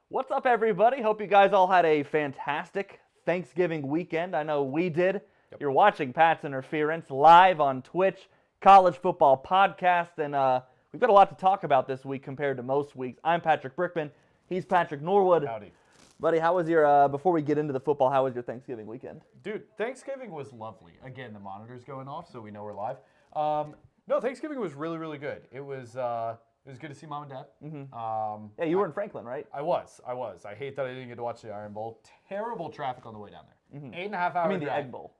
What's up, everybody? Hope you guys all had a fantastic Thanksgiving weekend. I know we did. Yep. You're watching Pat's Interference live on Twitch, College Football Podcast, and we've got a lot to talk about this week compared to most weeks. I'm Patrick Brickman. He's Patrick Norwood. Howdy. Buddy, how was your, before we get into the football, how was your Thanksgiving weekend? Dude, Thanksgiving was lovely. Again, the monitor's going off, so we know we're live. No, Thanksgiving was really, really good. It was good to see Mom and Dad. Mm-hmm. Yeah, you were in Franklin, right? I was. I hate that I didn't get to watch the Iron Bowl. Terrible traffic on the way down there. Mm-hmm. 8.5 hour I mean the drive. Egg Bowl.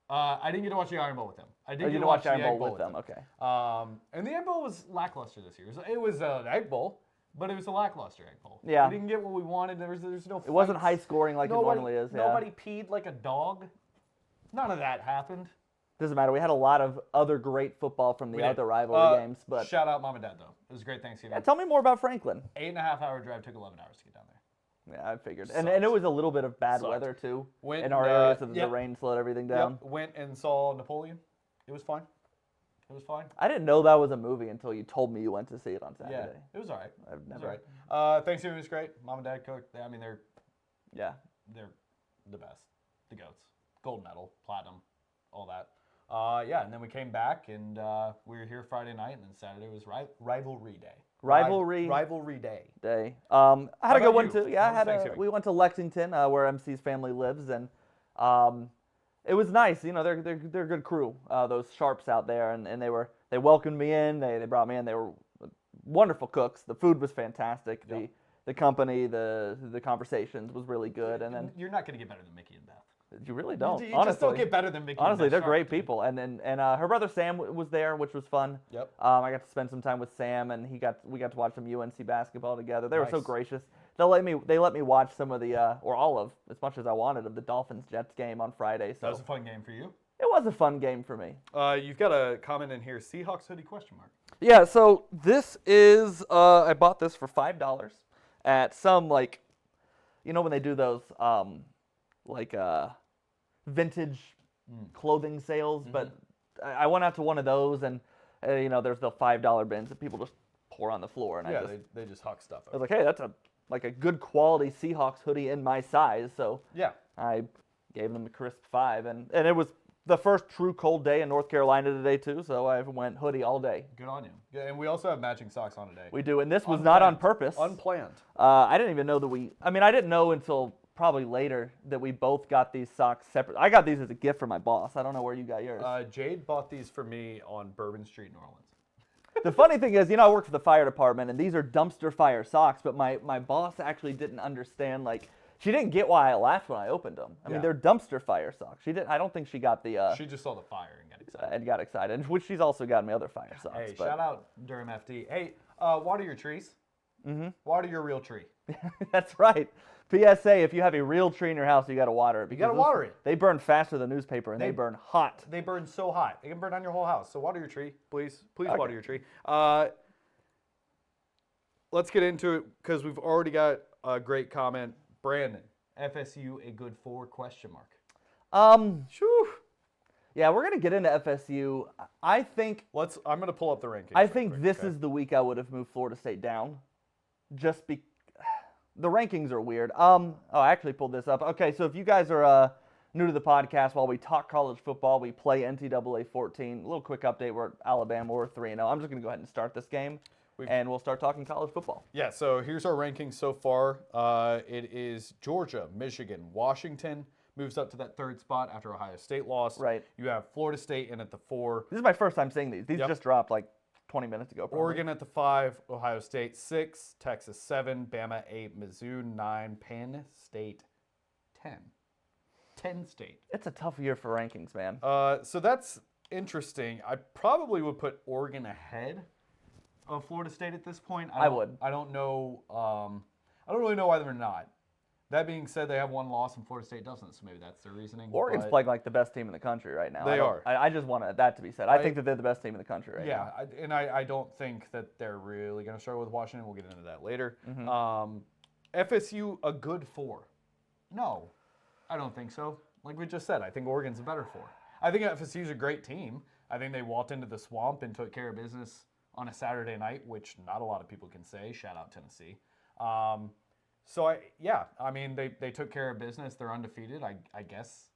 I didn't get to watch the Iron Bowl with them. I did Oh, you get to didn't watch watch the Iron Egg Bowl with them, okay. And the Egg Bowl was lackluster this year. It was an Egg Bowl, but it was a lackluster Egg Bowl. Yeah. We didn't get what we wanted. There's no fights. It wasn't high scoring like it normally is. Yeah. Nobody peed like a dog. None of that happened. Doesn't matter. We had a lot of other great football from the We did. other rivalry games, but Shout out Mom and Dad, though. It was a great Thanksgiving. yeah, tell me more about Franklin. 8.5 hour drive took 11 hours to get down there. Yeah, I figured. And it was a little bit of bad Sucked. weather, too, Went, in our area, so yep. the rain slowed everything down. Yep. Went and saw Napoleon. It was fine. It was fine. I didn't know that was a movie until you told me you went to see it on Yeah, Saturday. it was all right. I've It was never. all right. Thanksgiving was great. Mom and Dad cooked. I mean, they're the best. The goats. Gold medal, platinum, all that. Yeah, and then we came back, and we were here Friday night, and then Saturday was rivalry day. Rivalry day. Day. I had a good about one you? too. Yeah, How was Thanksgiving? we went to Lexington, where MC's family lives, and it was nice. You know, they're a good crew. Those sharps out there, and they welcomed me in. They brought me in. They were wonderful cooks. The food was fantastic. Yep. The company, the conversations was really good. And then You're not going to get better than Mickey and Beth. you really don't. You honestly. just don't get better than Mickey Honestly, and they're Beth great Sharp, dude. people, and her brother Sam was there, which was fun. Yep. I got to spend some time with Sam, and we got to watch some UNC basketball together. They were so Nice. gracious. They let me watch some of the or all of, as much as I wanted, of the Dolphins Jets game on Friday. So That was a fun game for you. it was a fun game for me. You've got a comment in here. Seahawks hoodie question mark. Yeah. So this is I bought this for $5 at some when they do those vintage clothing sales, but I went out to one of those, and there's the $5 bins that people just pour on the floor, and Yeah, they just huck stuff. I was like, hey, that's a good quality Seahawks hoodie in my size, so Yeah. I gave them a crisp 5, and it was the first true cold day in North Carolina today too, so I went hoodie all day. Good on you. Yeah, and we also have matching socks on today. We do, and this was not on purpose. Unplanned. I didn't even know that I didn't know until probably later that we both got these socks separate. I got these as a gift from my boss. I don't know where you got yours. Jade bought these for me on Bourbon Street, New Orleans. The funny thing is, I work for the fire department, and these are dumpster fire socks, but my boss actually didn't understand, she didn't get why I laughed when I opened them. I mean, Yeah. they're dumpster fire socks. I don't think she got the, She just saw the fire and got excited. and got excited, which she's also gotten me other fire socks. Hey, but shout out Durham FD. Hey, water your trees. Mm-hmm. Water your real tree. That's right. PSA, if you have a real tree in your house, you got to water it. You gotta because water it. They burn faster than newspaper, and they burn hot. They burn so hot. They can burn down your whole house. So water your tree, please. Please Okay. water your tree. Let's get into it because we've already got a great comment. Brandon, FSU a good for? Question mark. Whew. Yeah, we're going to get into FSU. I think I'm gonna pull up the rankings. I real think quick, this okay? is the week I would have moved Florida State down. Just be the rankings are weird. I actually pulled this up. Okay, so if you guys are new to the podcast, while we talk college football, we play NCAA 14. A little quick update, we're at Alabama, we're 3-0. I'm just going to go ahead and start this game, and we'll start talking college football. Yeah, so here's our rankings so far. It is Georgia, Michigan, Washington moves up to that third spot after Ohio State lost. Right. You have Florida State in at the 4, This is my first time seeing these. These Yep. just dropped 20 minutes ago. Probably. Oregon at the 5, Ohio State 6, Texas 7, Bama 8, Mizzou 9, Penn State 10. 10 State. It's a tough year for rankings, man. So that's interesting. I probably would put Oregon ahead of Florida State at this point. I would. I don't know. I don't really know why they're not. That being said, they have one loss and Florida State doesn't, so maybe that's their reasoning. Oregon's but- playing like the best team in the country right now. They are. I just want that to be said. I think that they're the best team in the country right now. Yeah, I don't think that they're really going to struggle with Washington. We'll get into that later. Mm-hmm. FSU a good 4? No, I don't think so. Like we just said, I think Oregon's a better 4. I think FSU's a great team. I think they walked into the swamp and took care of business on a Saturday night, which not a lot of people can say. Shout out Tennessee. So I mean, they took care of business. They're undefeated. I guess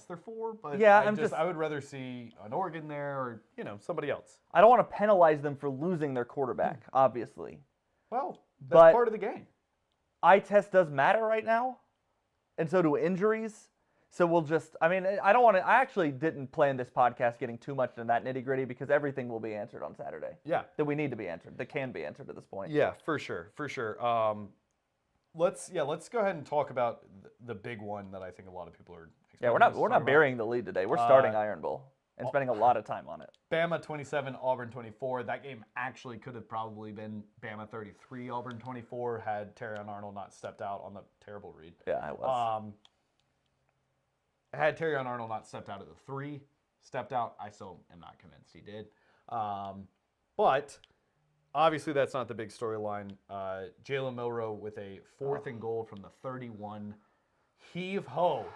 they're 4, but yeah, I would rather see an Oregon there or somebody else. I don't want to penalize them for losing their quarterback, obviously. Well, that's But part of the game. eye test does matter right now, and so do injuries. So we'll just, I mean, I don't want to, I actually didn't plan this podcast getting too much into that nitty gritty because everything will be answered on Saturday. Yeah. That we need to be answered, that can be answered at this point. Yeah, for sure. Let's go ahead and talk about the big one that I think a lot of people are expecting. Yeah, we're not burying the lead today. We're starting Iron Bowl and spending a lot of time on it. Bama 27, Auburn 24. That game actually could have probably been Bama 33, Auburn 24 had Terrion Arnold not stepped out on the terrible read. Yeah, it was. Had Terrion Arnold not stepped out of the 3, stepped out, I still am not convinced he did. But obviously that's not the big storyline. Jalen Milroe with a 4th and goal from the 31. Heave-ho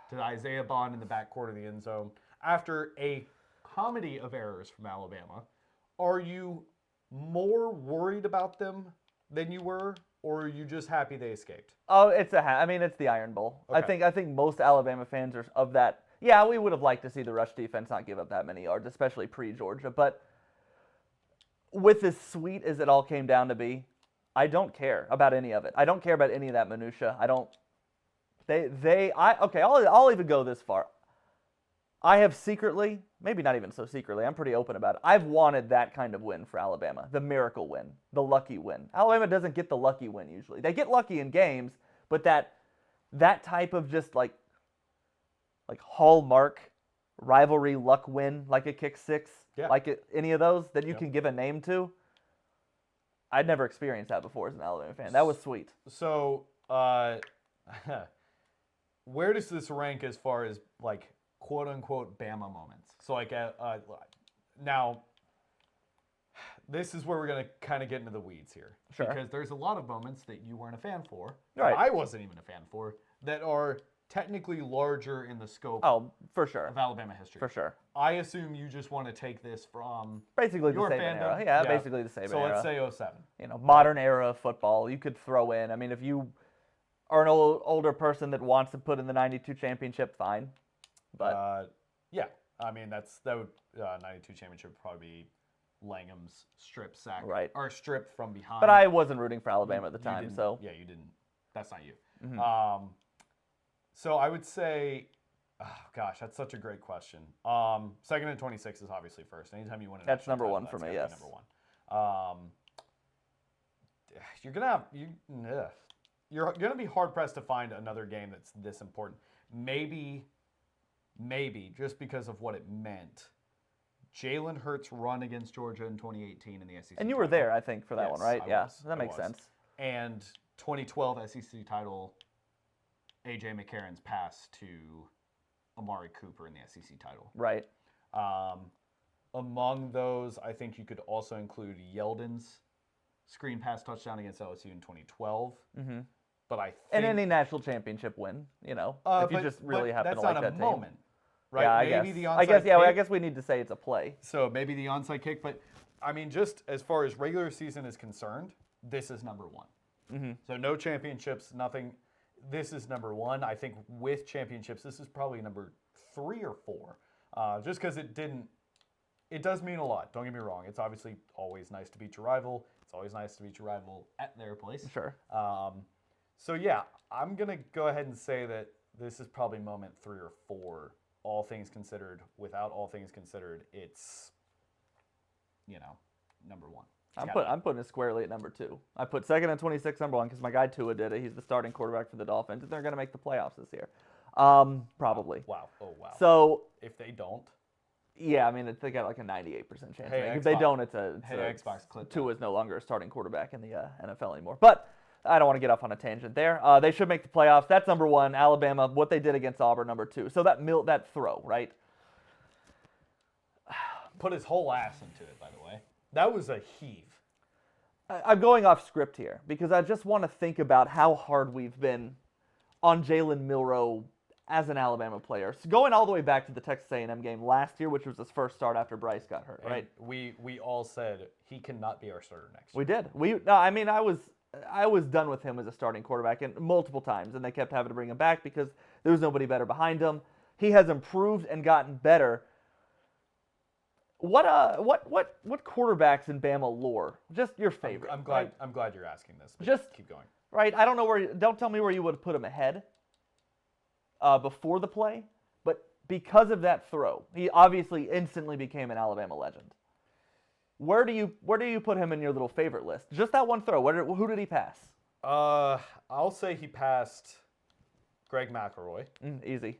to Isaiah Bond in the backcourt of the end zone. After a comedy of errors from Alabama, are you more worried about them than you were, or are you just happy they escaped? Oh, it's the Iron Bowl. Okay. I think most Alabama fans are of that. Yeah, we would have liked to see the rush defense not give up that many yards, especially pre-Georgia. But with as sweet as it all came down to be, I don't care about any of it. I don't care about any of that minutia. I don't. I'll even go this far. I have secretly, maybe not even so secretly, I'm pretty open about it. I've wanted that kind of win for Alabama, the miracle win, the lucky win. Alabama doesn't get the lucky win usually. They get lucky in games, but that type of just like hallmark rivalry luck win, like a kick 6, any of those that you can give a name to. I'd never experienced that before as an Alabama fan. That was sweet. So, where does this rank as far as like quote unquote Bama moments? So like now this is where we're going to kind of get into the weeds here. Sure. Because there's a lot of moments that you weren't a fan for, right. I wasn't even a fan for, that are technically larger in the scope for sure. of Alabama history. For sure. I assume you just want to take this from basically your the Saban fandom. era. Yeah, basically the Saban era. So let's say 07. Modern era of football. You could throw in. I mean, if you are an older person that wants to put in the 92 championship, fine. But yeah, I mean that would 92 championship would probably be Langham's strip sack, right? Or strip from behind. But I wasn't rooting for Alabama at the time, so yeah, you didn't. That's not you. Mm-hmm. So I would say, oh gosh, that's such a great question. Second and 26 is obviously first. Anytime you win a that's number title, one for me. Yes, number one. You're gonna be hard pressed to find another game that's this important. Maybe just because of what it meant, Jalen Hurts' run against Georgia in 2018 in the SEC. And you were there, I think, for that one, right? I was. That makes sense. And 2012 SEC title, A.J. McCarron's pass to Amari Cooper in the SEC title. Right. Among those, I think you could also include Yeldon's screen pass touchdown against LSU in 2012. Mm-hmm. But I think and any national championship win, if you just really happen to like that that's team. not a moment, right? Yeah, I guess we need to say it's a play. So maybe the onside kick, but I mean, just as far as regular season is concerned, this is number one. Mm-hmm. So no championships, nothing. This is number one. I think with championships, this is probably number 3 or 4. Just because it does mean a lot. Don't get me wrong. It's obviously always nice to beat your rival. It's always nice to beat your rival at their place. Sure. So yeah, I'm going to go ahead and say that this is probably moment 3 or 4, all things considered. Without all things considered, it's, number 1. I'm putting it squarely at number 2. I put second and 26 number 1 because my guy Tua did it. He's the starting quarterback for the Dolphins, and they're going to make the playoffs this year. Probably. Wow. Oh, wow. So if they don't. Yeah, I mean, they got like a 98% chance. Hey, if they don't, Xbox clip. Tua is no longer a starting quarterback in the NFL anymore. But I don't want to get off on a tangent there. They should make the playoffs. That's number 1. Alabama, what they did against Auburn, number 2. So that throw, right? Put his whole ass into it, by the way. That was a heave. I'm going off script here because I just want to think about how hard we've been on Jalen Milroe as an Alabama player. So going all the way back to the Texas A&M game last year, which was his first start after Bryce got hurt, right? And we all said he cannot be our starter next year. We did. I was I was done with him as a starting quarterback and multiple times, and they kept having to bring him back because there was nobody better behind him. He has improved and gotten better. What quarterbacks in Bama lore? Just your favorite. I'm glad. I'm glad you're asking this. But Just keep going. Right? I don't know where. Don't tell me where you would put him ahead before the play, but because of that throw, he obviously instantly became an Alabama legend. Where do you put him in your little favorite list? Just that one throw. Who did he pass? I'll say he passed Greg McElroy. Easy.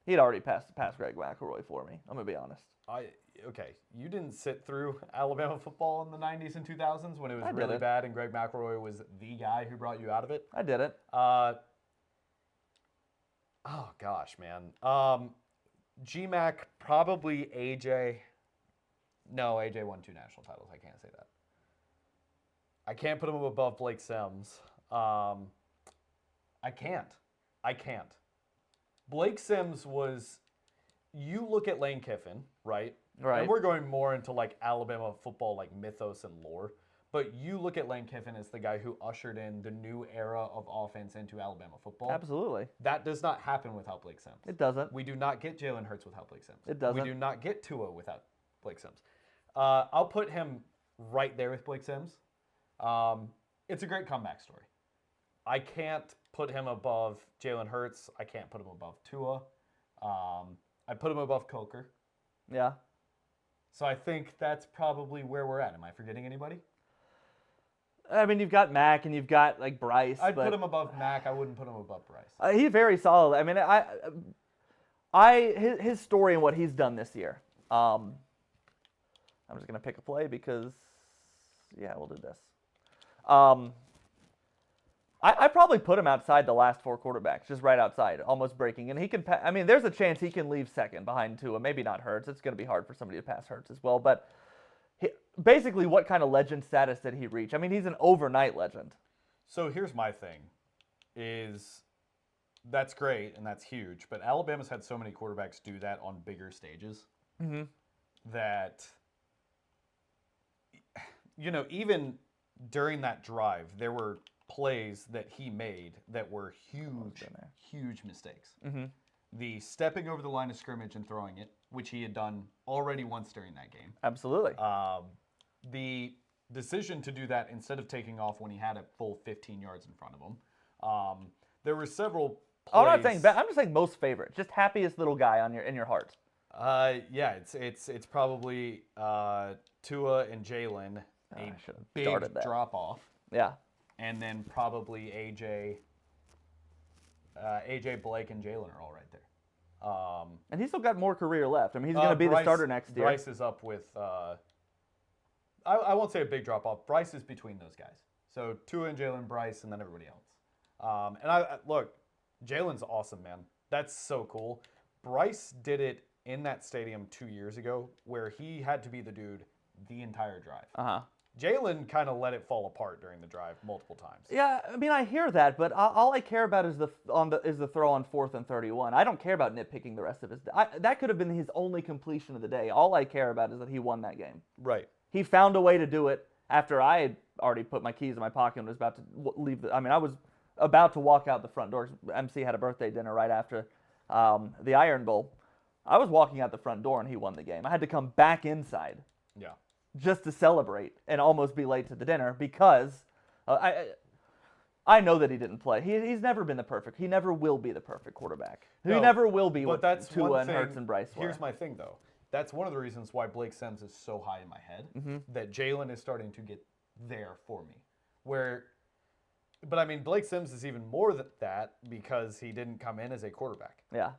He'd already passed Greg McElroy for me. I'm gonna be honest. Okay, you didn't sit through Alabama football in the 90s and 2000s when it was I did really it. bad and Greg McElroy was the guy who brought you out of it. I did it. Oh gosh, man. GMAC probably AJ. No, AJ won 2 national titles. I can't say that. I can't put him above Blake Sims. I can't. Blake Sims was. You look at Lane Kiffin, right? Right. And we're going more into like Alabama football, like mythos and lore. But you look at Lane Kiffin as the guy who ushered in the new era of offense into Alabama football. Absolutely. That does not happen without Blake Sims. It doesn't. We do not get Jalen Hurts without Blake Sims. It doesn't. We do not get Tua without Blake Sims. I'll put him right there with Blake Sims. It's a great comeback story. I can't put him above Jalen Hurts. I can't put him above Tua. I put him above Coker. Yeah. So I think that's probably where we're at. Am I forgetting anybody? I mean, you've got Mac and you've got like Bryce. I'd but put him above Mac. I wouldn't put him above Bryce. He's very solid. I mean, his story and what he's done this year. I'm just gonna pick a play because, yeah, we'll do this. I probably put him outside the last 4 quarterbacks, just right outside, almost breaking. And he can. I mean, there's a chance he can leave second behind Tua. Maybe not Hurts. It's gonna be hard for somebody to pass Hurts as well. But basically, what kind of legend status did he reach? I mean, he's an overnight legend. So here's my thing, is that's great and that's huge, but Alabama's had so many quarterbacks do that on bigger stages that, even during that drive, there were plays that he made that were huge mistakes. The stepping over the line of scrimmage and throwing it, which he had done already once during that game. Absolutely. The decision to do that instead of taking off when he had a full 15 yards in front of him. There were several plays. I'm not saying bad. I'm just saying most favorite. Just happiest little guy in your heart. Yeah, it's probably Tua and Jalen. A big drop off. Yeah. And then probably AJ Blake and Jalen are all right there. And he's still got more career left. I mean, he's going to be the starter next year. Bryce is up with, I won't say a big drop off. Bryce is between those guys. So Tua and Jalen, Bryce, and then everybody else. And look, Jalen's awesome, man. That's so cool. Bryce did it in that stadium 2 years ago where he had to be the dude the entire drive. Jalen kind of let it fall apart during the drive multiple times. Yeah, I mean, I hear that, but all I care about is the throw on 4th and 31. I don't care about nitpicking the rest of his. That could have been his only completion of the day. All I care about is that he won that game. Right. He found a way to do it after I had already put my keys in my pocket and was about to leave. I was about to walk out the front door. MC had a birthday dinner right after the Iron Bowl. I was walking out the front door and he won the game. I had to come back inside. Yeah. Just to celebrate and almost be late to the dinner because I know that he didn't play. He's never been the perfect. He never will be the perfect quarterback. He never will be what Tua and Hurts and Bryce were. Here's my thing, though. That's one of the reasons why Blake Sims is so high in my head, that Jalen is starting to get there for me. But I mean, Blake Sims is even more than that because he didn't come in as a quarterback. Yeah.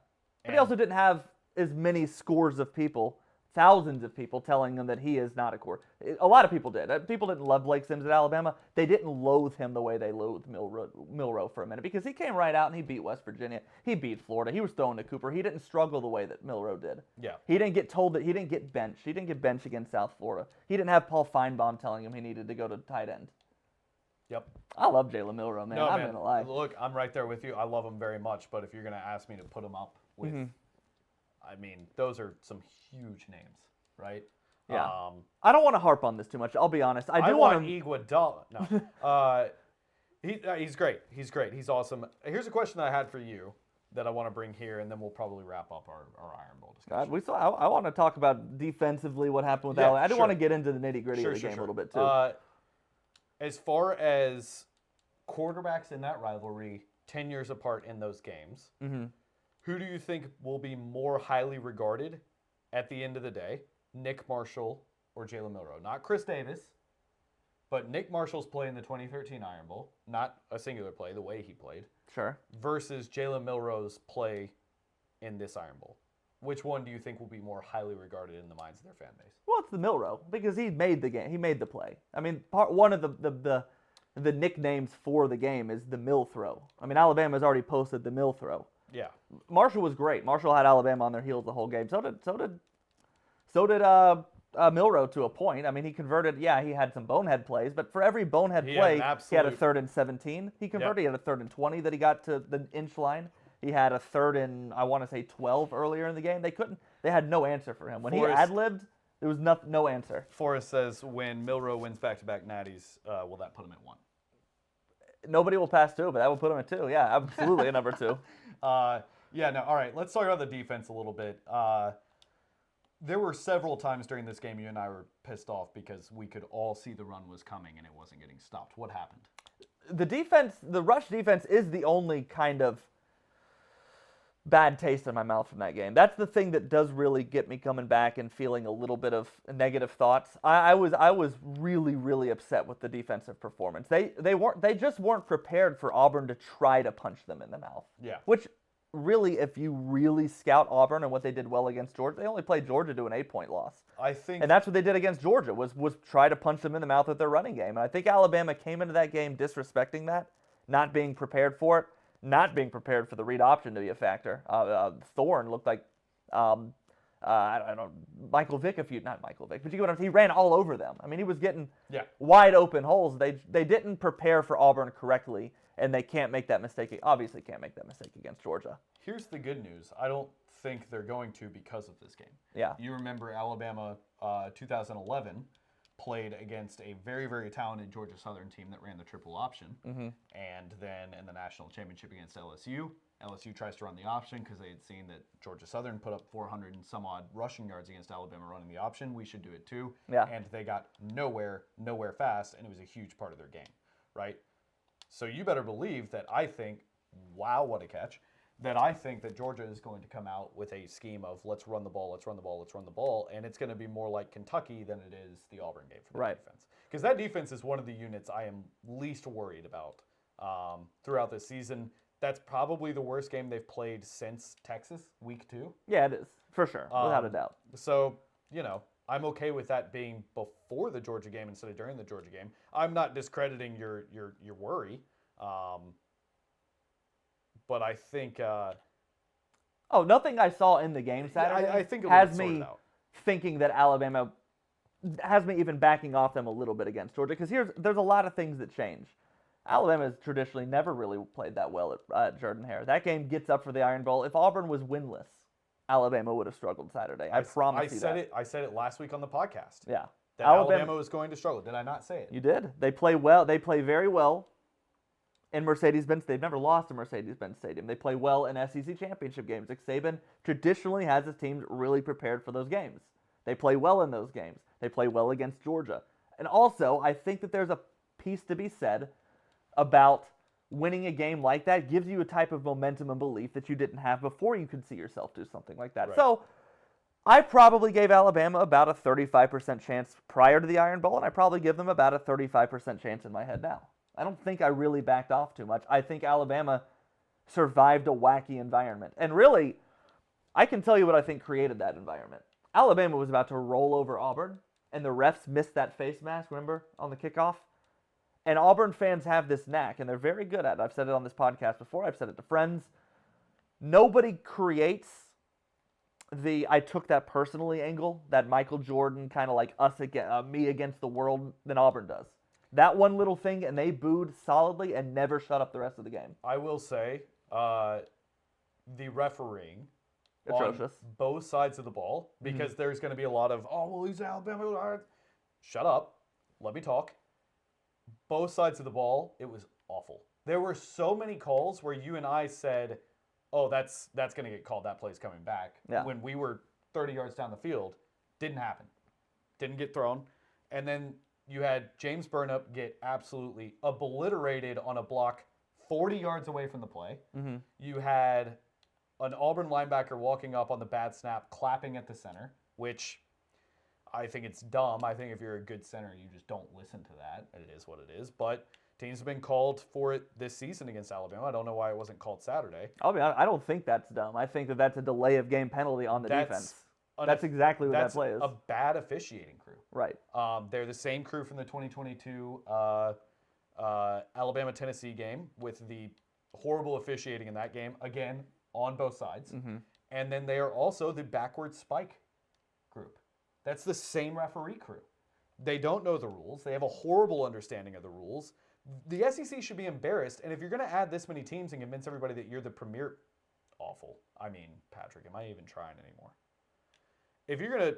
But he also didn't have as many scores of people, thousands of people telling him that he is not a quarterback. A lot of people did. People didn't love Blake Sims at Alabama. They didn't loathe him the way they loathed Milroe for a minute because he came right out and he beat West Virginia. He beat Florida. He was throwing to Cooper. He didn't struggle the way that Milroe did. Yeah. He didn't get told that he didn't get benched. He didn't get benched against South Florida. He didn't have Paul Feinbaum telling him he needed to go to tight end. Yep. I love Jalen Milroe, man. I'm not going to lie. Look, I'm right there with you. I love him very much, but if you're going to ask me to put him up with, I mean, those are some huge names. Right? Yeah. I don't want to harp on this too much. I'll be honest. I do want Iguodala. No. He's great. He's great. He's awesome. Here's a question that I had for you that I want to bring here, and then we'll probably wrap up our Iron Bowl discussion. I want to talk about defensively what happened with Alabama. I do want to get into the nitty gritty of the game a little bit too. As far as quarterbacks in that rivalry, 10 years apart in those games, who do you think will be more highly regarded at the end of the day? Nick Marshall or Jalen Milroe? Not Chris Davis, but Nick Marshall's play in the 2013 Iron Bowl, not a singular play, the way he played. Sure. Versus Jalen Milroe's play in this Iron Bowl. Which one do you think will be more highly regarded in the minds of their fan base? Well, it's the Milroe because he made the game. He made the play. I mean, one of the nicknames for the game is the Mill throw. I mean, Alabama's already posted the Mill throw. Yeah. Marshall was great. Marshall had Alabama on their heels the whole game. So did Milroe to a point. I mean, he converted. Yeah, he had some bonehead plays, but for every bonehead play, he had a 3rd and 17. He converted. He had a 3rd and 20 that he got to the inch line. He had a 3rd and I want to say 12 earlier in the game. They had no answer for him when he ad-libbed. There was no answer. Forrest says when Milroe wins back-to-back natties, will that put him at 1? Nobody will pass 2, but that will put him at 2. Yeah, absolutely a number 2. All right. Let's talk about the defense a little bit. There were several times during this game you and I were pissed off because we could all see the run was coming and it wasn't getting stopped. What happened? The rush defense is the only kind of bad taste in my mouth from that game. That's the thing that does really get me coming back and feeling a little bit of negative thoughts. I was really, really upset with the defensive performance. They just weren't prepared for Auburn to try to punch them in the mouth. Yeah. Which really, if you really scout Auburn and what they did well against Georgia, they only played Georgia to an 8-point loss. And that's what they did against Georgia was try to punch them in the mouth with their running game. And I think Alabama came into that game disrespecting that, not being prepared for it, not being prepared for the read option to be a factor. Thorne looked like I don't know, Michael Vick, not Michael Vick, but you get what I'm saying. He ran all over them. I mean, he was getting wide open holes. They didn't prepare for Auburn correctly, and they can't make that mistake. Obviously, can't make that mistake against Georgia. Here's the good news. I don't think they're going to because of this game. Yeah. You remember Alabama 2011 played against a very, very talented Georgia Southern team that ran the triple option. And then in the national championship against LSU, LSU tries to run the option because they had seen that Georgia Southern put up 400 and some odd rushing yards against Alabama running the option. We should do it too. Yeah. And they got nowhere fast, and it was a huge part of their game, right? So you better believe that I think, wow, what a catch, that I think that Georgia is going to come out with a scheme of let's run the ball, let's run the ball, let's run the ball, and it's going to be more like Kentucky than it is the Auburn game for the defense. Because that defense is one of the units I am least worried about throughout this season. That's probably the worst game they've played since Texas, week 2. Yeah, it is, for sure, without a doubt. So, I'm okay with that being before the Georgia game instead of during the Georgia game. I'm not discrediting your worry, but I think. Nothing I saw in the game Saturday I think has me thinking that Alabama has me even backing off them a little bit against Georgia because there's a lot of things that change. Alabama has traditionally never really played that well at Jordan-Hare. That game gets up for the Iron Bowl. If Auburn was winless, Alabama would have struggled Saturday. I promise you that. I said it last week on the podcast. Yeah. That Alabama was going to struggle. Did I not say it? You did. They play well. They play very well in Mercedes-Benz. They've never lost to Mercedes-Benz Stadium. They play well in SEC championship games. Nick Saban traditionally has his teams really prepared for those games. They play well in those games. They play well against Georgia. And also, I think that there's a piece to be said about winning a game like that gives you a type of momentum and belief that you didn't have before you could see yourself do something like that. Right. So I probably gave Alabama about a 35% chance prior to the Iron Bowl, and I probably give them about a 35% chance in my head now. I don't think I really backed off too much. I think Alabama survived a wacky environment. And really, I can tell you what I think created that environment. Alabama was about to roll over Auburn, and the refs missed that face mask, remember, on the kickoff? And Auburn fans have this knack, and they're very good at it. I've said it on this podcast before. I've said it to friends. Nobody creates the I took that personally angle, that Michael Jordan kind of like me against the world, than Auburn does. That one little thing, and they booed solidly and never shut up the rest of the game. I will say the refereeing atrocious on both sides of the ball, because there's going to be a lot of, he's Alabama. Shut up. Let me talk. Both sides of the ball, it was awful. There were so many calls where you and I said, "Oh, that's going to get called. That play's coming back." Yeah. When we were 30 yards down the field, didn't happen. Didn't get thrown. And then you had James Burnup get absolutely obliterated on a block 40 yards away from the play. Mm-hmm. You had an Auburn linebacker walking up on the bad snap, clapping at the center, which I think it's dumb. I think if you're a good center, you just don't listen to that. It is what it is. But teams have been called for it this season against Alabama. I don't know why it wasn't called Saturday. I'll be honest, I don't think that's dumb. I think that that's a delay of game penalty on the defense. That's exactly what that play is. A bad officiating crew. Right. They're the same crew from the 2022 Alabama-Tennessee game with the horrible officiating in that game, again, on both sides. Mm-hmm. And then they are also the backward spike group. That's the same referee crew. They don't know the rules. They have a horrible understanding of the rules. The SEC should be embarrassed. And if you're going to add this many teams and convince everybody that you're the premier, awful. I mean, Patrick, am I even trying anymore? If you're going to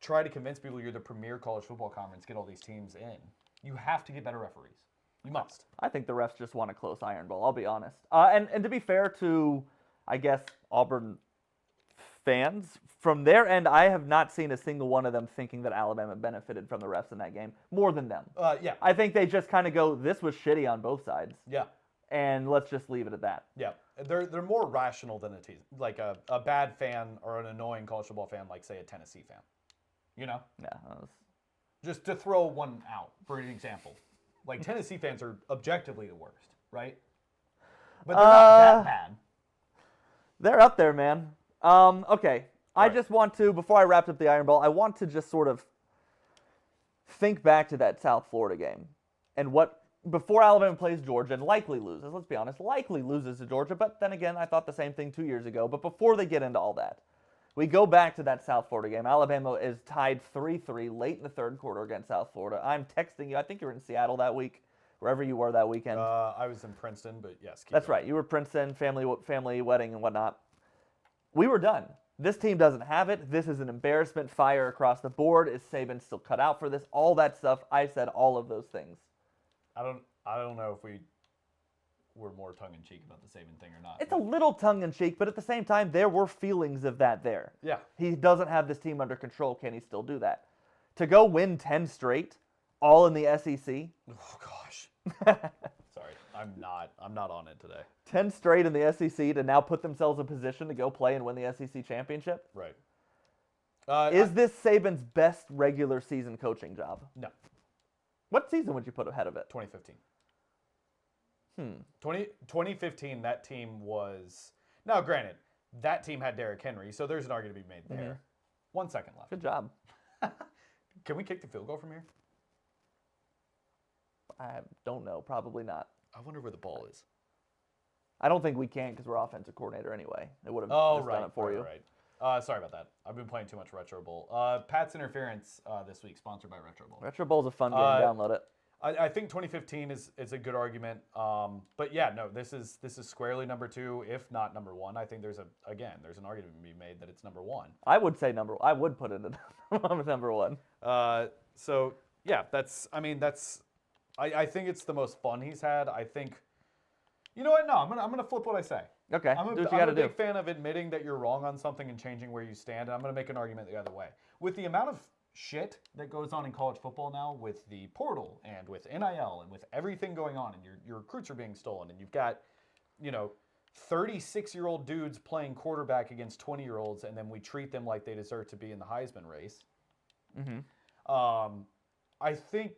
try to convince people you're the premier college football conference, get all these teams in, you have to get better referees. You must. I think the refs just want a close iron ball, I'll be honest. And to be fair to, I guess, Auburn fans, from their end, I have not seen a single one of them thinking that Alabama benefited from the refs in that game more than them. Yeah. I think they just kind of go, this was shitty on both sides, Yeah. and let's just leave it at that. Yeah. They're more rational than like a bad fan or an annoying college football fan, like, say, a Tennessee fan. You know? Yeah. That was... Just to throw one out for an example. Like, Tennessee fans are objectively the worst, right? But they're not that bad. They're up there, man. Okay. I just want to, before I wrapped up the Iron Ball, I want to just sort of think back to that South Florida game and what, before Alabama plays Georgia and likely loses, let's be honest, likely loses to Georgia, but then again, I thought the same thing 2 years ago. But before they get into all that, we go back to that South Florida game. Alabama is tied 3-3 late in the third quarter against South Florida. I'm texting you. I think you were in Seattle that week, wherever you were that weekend. I was in Princeton, but yes. That's right. You were Princeton, family wedding and whatnot. We were done. This team doesn't have it. This is an embarrassment. Fire across the board. Is Saban still cut out for this? All that stuff. I said all of those things. I don't know if we were more tongue-in-cheek about the Saban thing or not. It's a little tongue-in-cheek, but at the same time, there were feelings of that there. Yeah. He doesn't have this team under control. Can he still do that? To go win 10 straight, all in the SEC. Oh, gosh. Sorry. I'm not on it today. 10 straight in the SEC to now put themselves in position to go play and win the SEC championship. Right. Is this Saban's best regular season coaching job? No. What season would you put ahead of it? 2015. 20 2015, that team was... Now, granted, that team had Derrick Henry, so there's an argument to be made there. Mhm. 1 second left. Good job. Can we kick the field goal from here? I don't know. Probably not. I wonder where the ball is. I don't think we can because we're offensive coordinator anyway. They would have just done it for you. Right. Sorry about that. I've been playing too much Retro Bowl. Pat's Interference this week, sponsored by Retro Bowl. Retro Bowl's a fun game. Download it. I think 2015 is a good argument. But yeah, no, this is squarely number 2, if not number 1. I think there's an argument to be made that it's number 1. I would say I would put it at number 1. So yeah, I think it's the most fun he's had. I think, you know what? No, I'm gonna flip what I say. Okay, I'm do what you got to a do. big fan of admitting that you're wrong on something and changing where you stand, and I'm gonna make an argument the other way. With the amount of shit that goes on in college football now, with the portal and with NIL and with everything going on, and your recruits are being stolen, and you've got, 36-year-old dudes playing quarterback against 20-year-olds, and then we treat them like they deserve to be in the Heisman race. Mm-hmm. I think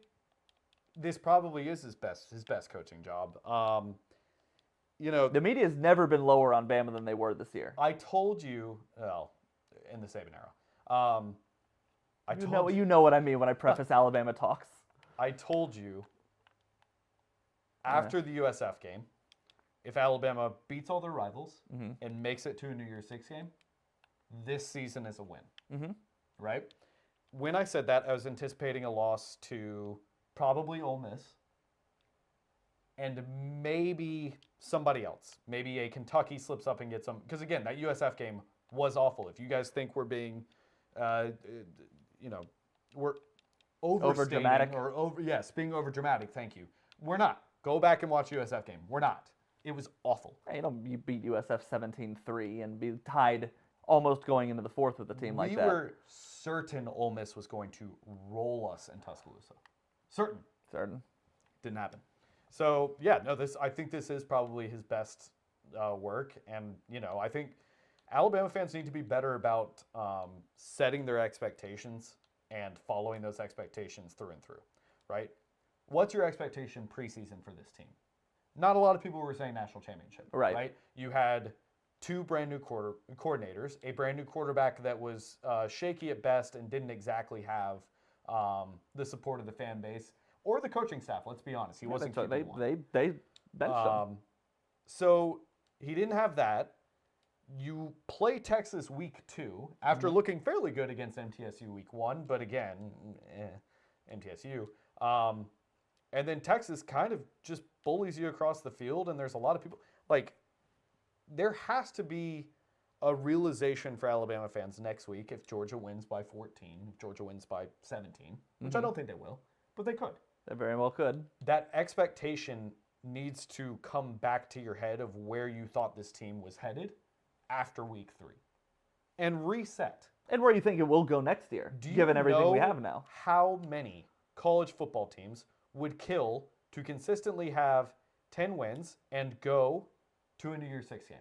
this probably is his best coaching job. The media's never been lower on Bama than they were this year. I told you, well, in the Saban era. You know what I mean when I preface Alabama talks. I told you after the USF game, if Alabama beats all their rivals and makes it to a New Year's Six game, this season is a win. Mm-hmm. Right? When I said that, I was anticipating a loss to probably Ole Miss and maybe somebody else. Maybe a Kentucky slips up and gets them. Because again, that USF game was awful. If you guys think we're being, we're overstating dramatic. or being over dramatic. Thank you. We're not. Go back and watch USF game. We're not. It was awful. Hey, you beat USF 17-3 and be tied almost going into the fourth with a team like that. We were certain Ole Miss was going to roll us in Tuscaloosa. Certain. Didn't happen. So yeah, no. I think this is probably his best work, and I think Alabama fans need to be better about setting their expectations and following those expectations through and through. Right? What's your expectation preseason for this team? Not a lot of people were saying national championship. Right? You had two brand new coordinators, a brand new quarterback that was shaky at best and didn't exactly have the support of the fan base or the coaching staff. Let's be honest, he wasn't. They benched him. So he didn't have that. You play Texas week 2 after looking fairly good against MTSU week 1, but again, MTSU. And then Texas kind of just bullies you across the field, and there's a lot of people there has to be a realization for Alabama fans next week if Georgia wins by 14, if Georgia wins by 17, which I don't think they will, but they could. They very well could. That expectation needs to come back to your head of where you thought this team was headed after week 3 and reset. And where you think it will go next year, given everything we have now. How many college football teams would kill to consistently have 10 wins and go to a New Year's Six game?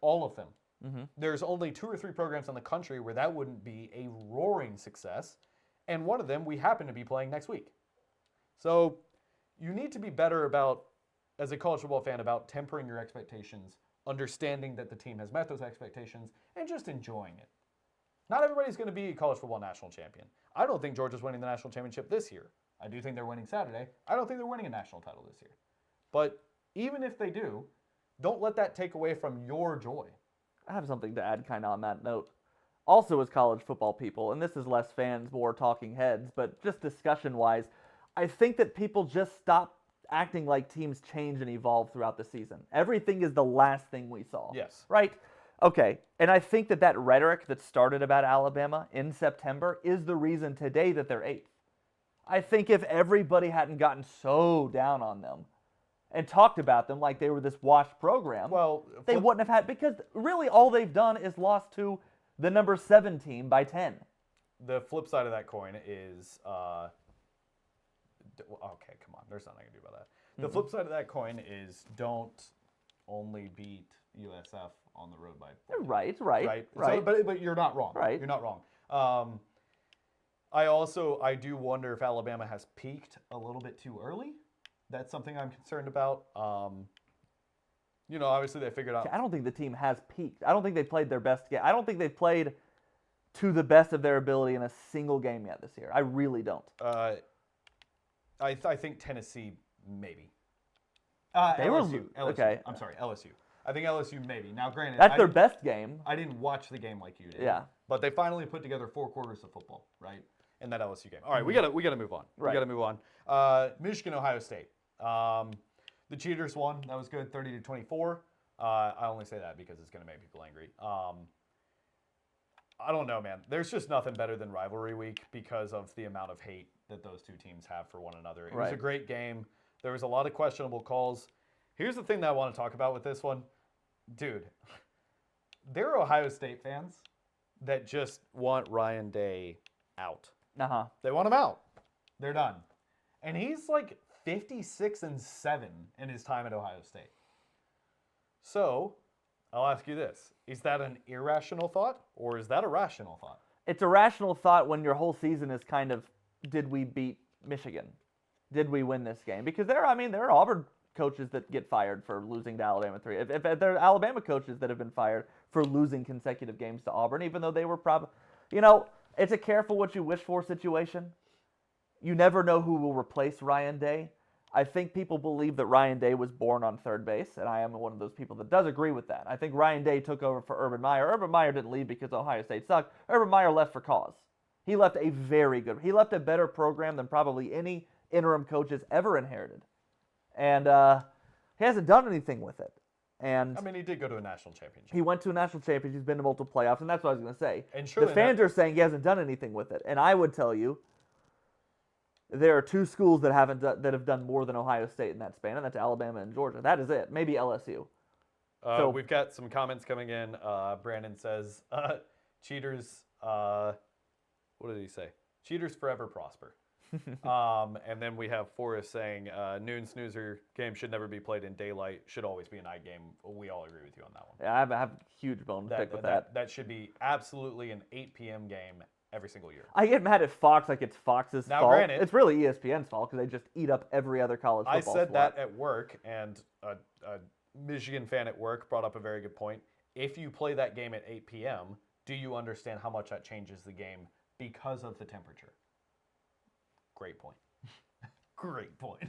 All of them. Mm-hmm. There's only 2 or 3 programs in the country where that wouldn't be a roaring success, and one of them we happen to be playing next week. So you need to be better about, as a college football fan, about tempering your expectations, understanding that the team has met those expectations, and just enjoying it. Not everybody's going to be a college football national champion. I don't think Georgia's winning the national championship this year. I do think they're winning Saturday. I don't think they're winning a national title this year. But even if they do, don't let that take away from your joy. I have something to add kind of on that note. Also as college football people, and this is less fans, more talking heads, but just discussion-wise, I think that people just stop acting like teams change and evolve throughout the season. Everything is the last thing we saw. Yes. Right? Okay, and I think that rhetoric that started about Alabama in September is the reason today that they're 8th. I think if everybody hadn't gotten so down on them and talked about them like they were this washed program, they wouldn't have had, because really all they've done is lost to the number 7 team by 10. The flip side of that coin is, okay, come on, there's nothing I can do about that. The flip side of that coin is don't only beat USF on the road by 14. Right. So, but you're not wrong. Right. You're not wrong. I do wonder if Alabama has peaked a little bit too early. That's something I'm concerned about. Obviously they figured out. I don't think the team has peaked. I don't think they played their best game. I don't think they've played to the best of their ability in a single game yet this year. I really don't. I think Tennessee maybe. LSU. Okay. I'm sorry, LSU. I think LSU maybe. Now, granted, that's their best game. I didn't watch the game like you did. Yeah. But they finally put together 4 quarters of football, right? In that LSU game. All right, we gotta move on. Right. We gotta move on. Michigan, Ohio State. The Cheaters won. That was good, 30-24. I only say that because it's gonna make people angry. I don't know, man. There's just nothing better than rivalry week because of the amount of hate that those two teams have for one another. It was a great game. There was a lot of questionable calls. Here's the thing that I want to talk about with this one. Dude, there are Ohio State fans that just want Ryan Day out. Uh-huh. They want him out. They're done. And he's like 56-7 in his time at Ohio State. So, I'll ask you this. Is that an irrational thought or is that a rational thought? It's a rational thought when your whole season is kind of, did we beat Michigan? Did we win this game? Because there are Auburn coaches that get fired for losing to Alabama 3. If there are Alabama coaches that have been fired for losing consecutive games to Auburn, even though they were probably, it's a careful what you wish for situation. You never know who will replace Ryan Day. I think people believe that Ryan Day was born on third base, and I am one of those people that does agree with that. I think Ryan Day took over for Urban Meyer. Urban Meyer didn't leave because Ohio State sucked. Urban Meyer left for cause. He left a better program than probably any interim coach has ever inherited. And he hasn't done anything with it. And he did go to a national championship. He went to a national championship. He's been to multiple playoffs, and that's what I was going to say. And the fans are saying he hasn't done anything with it. And I would tell you, there are two schools that that have done more than Ohio State in that span, and that's Alabama and Georgia. That is it. Maybe LSU. So- We've got some comments coming in. Brandon says, cheaters, what did he say? Cheaters forever prosper. And then we have Forrest saying, noon snoozer game should never be played in daylight, should always be a night game. We all agree with you on that one. Yeah, I have a huge bone to pick with that. That should be absolutely an 8 p.m. game every single year. I get mad at Fox like it's Fox's Now, fault. granted- It's really ESPN's fault because they just eat up every other college I football said sport. that at work, and a Michigan fan at work brought up a very good point. If you play that game at 8 p.m., do you understand how much that changes the game because of the temperature? Great point. Great point.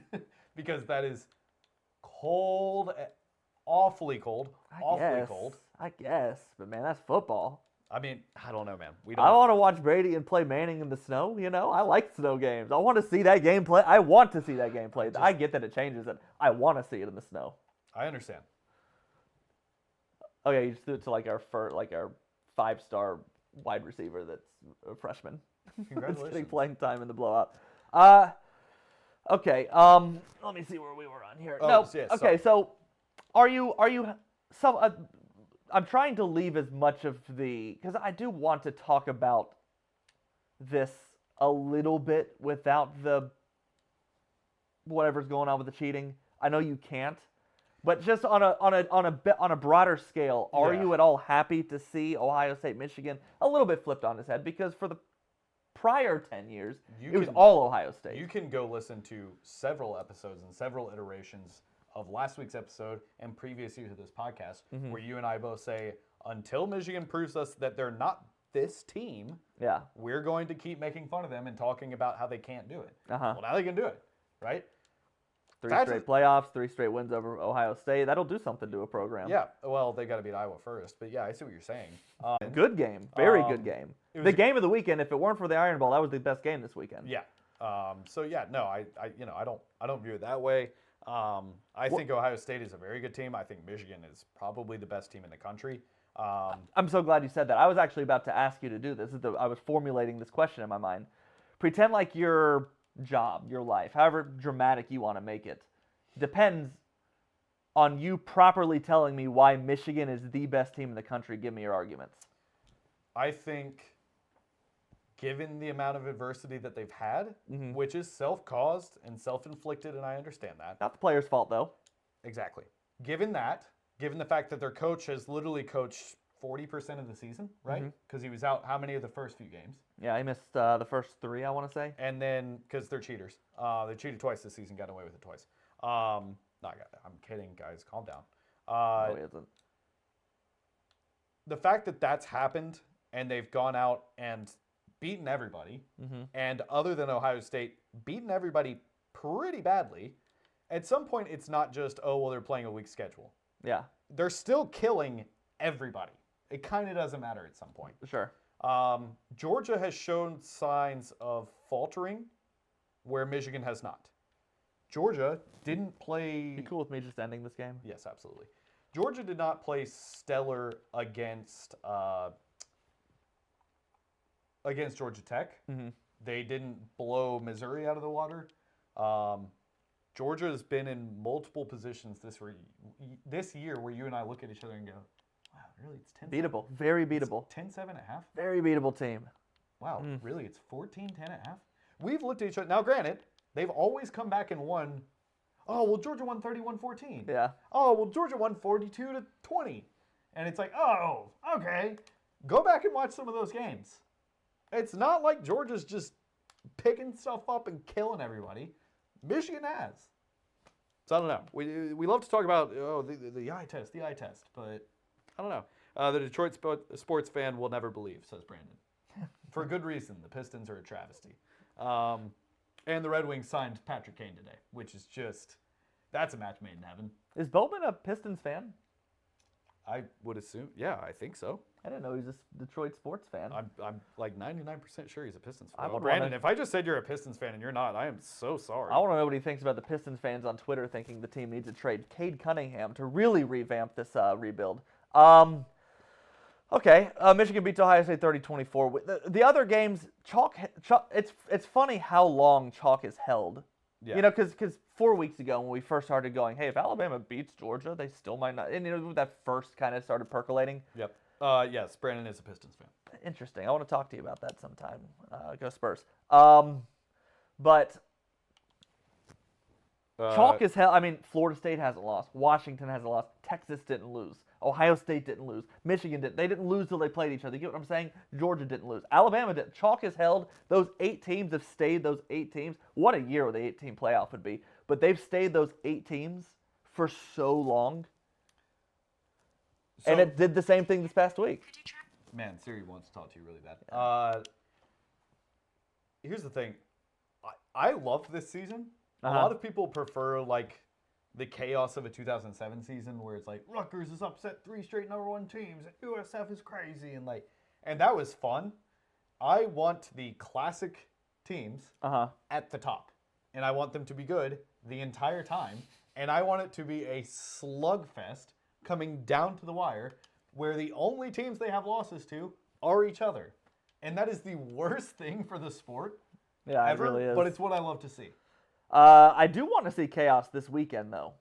Because that is cold, awfully cold, cold. I guess, but man, that's football. I mean, I don't know, man. We I don't. want to watch Brady and play Manning in the snow. You know, I like snow games. I want to see that game play. I want to see that game played. I get that it changes it. I want to see it in the snow. I understand. Oh yeah, you just threw it to like our 5-star wide receiver that's a freshman. That's getting Congratulations. playing time in the blowout. Okay. Let me see where we were on here. Oh, No. yes, Okay. sorry. So, are you some? I'm trying to leave as much of because I do want to talk about this a little bit without the whatever's going on with the cheating. I know you can't, but just on a broader scale, are Yeah. you at all happy to see Ohio State, Michigan a little bit flipped on its head? Because for the prior 10 years, You it was can- all Ohio State. You can go listen to several episodes and several iterations of last week's episode and previous years of this podcast, Mm-hmm. where you and I both say, until Michigan proves us that they're not this team, Yeah. we're going to keep making fun of them and talking about how they can't do it. Uh-huh. Well, now they can do it, right? 3 That's straight playoffs, 3 straight wins over Ohio State. That'll do something to a program. Yeah. Well, they got to beat Iowa first, but yeah, I see what you're saying. Good game. Very good game. it was The a- game of the weekend, if it weren't for the Iron Bowl, that was the best game this weekend. Yeah. So yeah, no, I don't view it that way. I think Ohio State is a very good team. I think Michigan is probably the best team in the country. I'm so glad you said that. I was actually about to ask you to do this. I was formulating this question in my mind. Pretend like your job, your life, however dramatic you want to make it, depends on you properly telling me why Michigan is the best team in the country. Give me your arguments. I think, given the amount of adversity that they've had, Mm-hmm. which is self-caused and self-inflicted, and I understand that. Not the player's fault, though. Exactly. Given the fact that their coach has literally coached 40% of the season, right? Because he was out how many of the first few games? Yeah, he missed the first 3, I want to say. And then, because they're cheaters. They cheated twice this season, got away with it twice. I'm kidding, guys. Calm down. No, he isn't. The fact that that's happened and they've gone out and beaten everybody, and other than Ohio State, beaten everybody pretty badly, at some point it's not just, oh, well, they're playing a weak schedule. Yeah, They're still killing everybody. It kind of doesn't matter at some point. sure. Georgia has shown signs of faltering where Michigan has not. Georgia didn't play. You cool with me just ending this game? Yes, absolutely. Georgia did not play stellar against Georgia Tech. They didn't blow Missouri out of the water. Georgia has been in multiple positions this year where you and I look at each other and go, wow, really? It's 10 Beatable. Very beatable. 10-7 at half? Very beatable team. Wow, really? It's 14-10 at half? We've looked at each other. Now, granted, they've always come back and won. Oh, well, Georgia won 31-14. Yeah. Oh, well, Georgia won 42-20. And it's like, oh, okay. Go back and watch some of those games. It's not like Georgia's just picking stuff up and killing everybody. Michigan has. So I don't know. We love to talk about the eye test, but I don't know. The Detroit sports fan will never believe, says Brandon. For good reason. The Pistons are a travesty. And the Red Wings signed Patrick Kane today, which is just, that's a match made in heaven. Is Bowman a Pistons fan? I would assume, yeah, I think so. I didn't know he was a Detroit sports fan. I'm like 99% sure he's a Pistons fan. I Well, would Brandon, wanna- if I just said you're a Pistons fan and you're not, I am so sorry. I want to know what he thinks about the Pistons fans on Twitter thinking the team needs to trade Cade Cunningham to really revamp this rebuild. Okay, Michigan beats Ohio State 30-24. The other games, chalk. It's funny how long chalk is held. Yeah. You know, because 4 weeks ago when we first started going, hey, if Alabama beats Georgia, they still might not. And you know that first kind of started percolating. Yep. Yes, Brandon is a Pistons fan. Interesting. I want to talk to you about that sometime. Go Spurs. But chalk is hell. I mean, Florida State hasn't lost. Washington hasn't lost. Texas didn't lose. Ohio State didn't lose. Michigan didn't. They didn't lose till they played each other. You get what I'm saying? Georgia didn't lose. Alabama didn't. Chalk is held. Those 8 teams have stayed those 8 teams. What a year the 8-team playoff would be. But they've stayed those 8 teams for so long. And it did the same thing this past week. Man, Siri wants to talk to you really bad. Here's the thing. I love this season. A lot of people prefer, like, the chaos of a 2007 season where it's like, Rutgers has upset 3 straight #1 teams, and USF is crazy, and that was fun. I want the classic teams at the top, and I want them to be good the entire time, and I want it to be a slugfest coming down to the wire where the only teams they have losses to are each other. And that is the worst thing for the sport ever, it really is. but it's what I love to see. I do want to see chaos this weekend, though.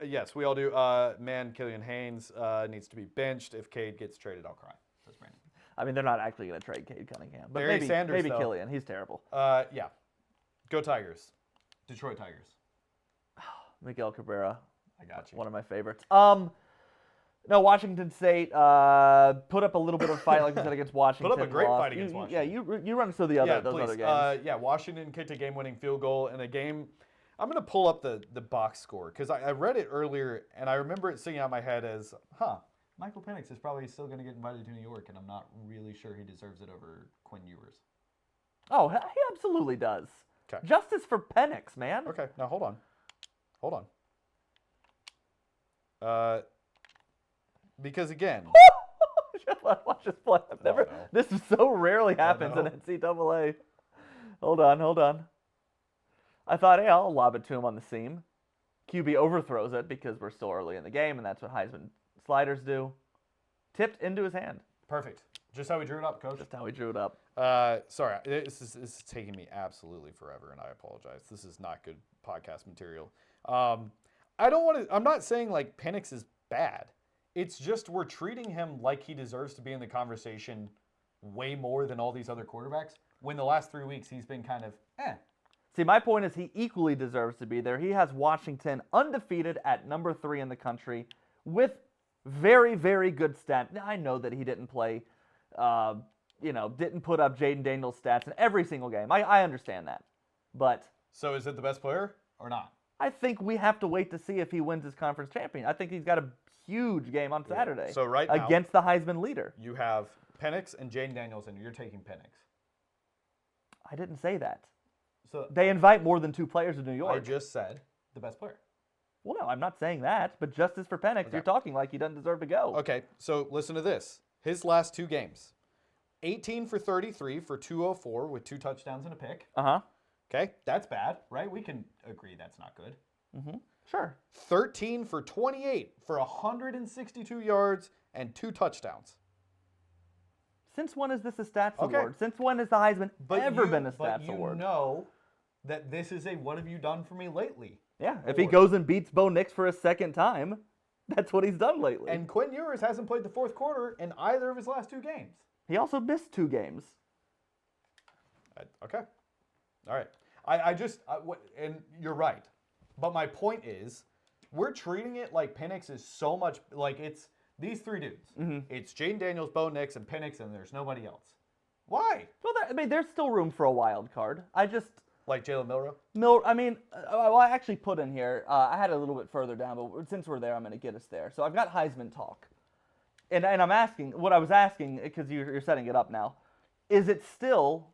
Yes, we all do. Man, Killian Haynes needs to be benched. If Cade gets traded, I'll cry. Says Brandon. I mean, they're not actually going to trade Cade Cunningham. But Barry Sanders, maybe though. Killian. He's terrible. Yeah. Go Tigers. Detroit Tigers. Miguel Cabrera. I got you. One of my favorites. No, Washington State put up a little bit of a fight, like I said, against Washington. Put up a great lost. fight against Washington. Yeah, you run through those other games. Washington kicked a game-winning field goal in a game. I'm going to pull up the box score because I read it earlier, and I remember it singing out in my head as, Michael Penix is probably still going to get invited to New York, and I'm not really sure he deserves it over Quinn Ewers. Oh, he absolutely does. Okay. Justice for Penix, man. Okay, now hold on. Because again, watch this play. This so rarely happens in NCAA. Hold on. I thought, hey, I'll lob it to him on the seam. QB overthrows it because we're still early in the game, and that's what Heisman sliders do. Tipped into his hand. Perfect. Just how we drew it up, Coach. Just how we drew it up. Sorry, this is taking me absolutely forever, and I apologize. This is not good podcast material. I'm not saying like Penix is bad. It's just we're treating him like he deserves to be in the conversation way more than all these other quarterbacks. When the last 3 weeks he's been kind of See, my point is he equally deserves to be there. He has Washington undefeated at number 3 in the country with very, very good stats. I know that he didn't play, didn't put up Jaden Daniels stats in every single game. I understand that. But so is it the best player or not? I think we have to wait to see if he wins his conference champion. I think he's got a huge game on Saturday. So right now, against the Heisman leader. You have Penix and Jaden Daniels, and you're taking Penix. I didn't say that. So they invite more than 2 players to New York. I just said the best player. Well, no, I'm not saying that, but justice for Penix. Okay. You're talking like he doesn't deserve to go. Okay, so listen to this. His last 2 games, 18 for 33 for 204 with 2 touchdowns and a pick. Okay, that's bad, right? We can agree that's not good. Sure. 13 for 28 for 162 yards and 2 touchdowns. Since when is this a stats award? Since when has the Heisman ever been a stats award? But you know that this is a what have you done for me lately? Yeah, if he goes and beats Bo Nix for a second time, that's what he's done lately. And Quinn Ewers hasn't played the 4th quarter in either of his last 2 games. He also missed 2 games. Okay. All right. And you're right. But my point is, we're treating it like Penix is so much, like it's these 3 dudes. It's Jaden Daniels, Bo Nix, and Penix, and there's nobody else. Why? Well, there's still room for a wild card. Like Jalen Milroe? I actually put in here, I had it a little bit further down, but since we're there, I'm going to get us there. So I've got Heisman talk. And I was asking, because you're setting it up now, is it still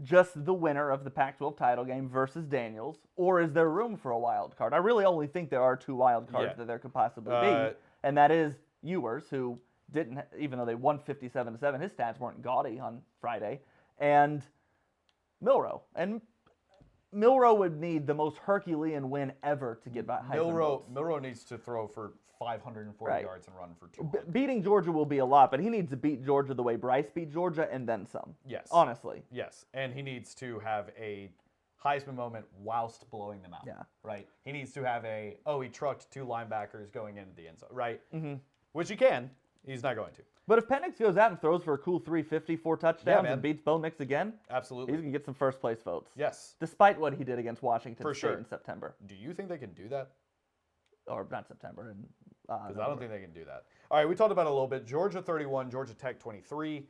just the winner of the Pac-12 title game versus Daniels, or is there room for a wild card? I really only think there are 2 wild cards that there could possibly be, and that is Ewers, who didn't, even though they won 57-7, his stats weren't gaudy on Friday, and Milroe. And Milroe would need the most Herculean win ever to get by Heisman votes. Milroe needs to throw for 540 Right. yards and run for 200. Beating Georgia will be a lot, but he needs to beat Georgia the way Bryce beat Georgia and then some. Yes. Honestly. Yes, and he needs to have a Heisman moment whilst blowing them out. Yeah. Right? He needs to have he trucked 2 linebackers going into the end zone, right? Mm-hmm. Which he can. He's not going to. But if Penix goes out and throws for a cool 350, 4 touchdowns, man. and beats Bo Nix again, Absolutely. he's going to get some first place votes. Yes. Despite what he did against Washington For State sure. in September. Do you think they can do that? Or not September. Because I don't think they can do that. All right, we talked about it a little bit. Georgia 31, Georgia Tech 23.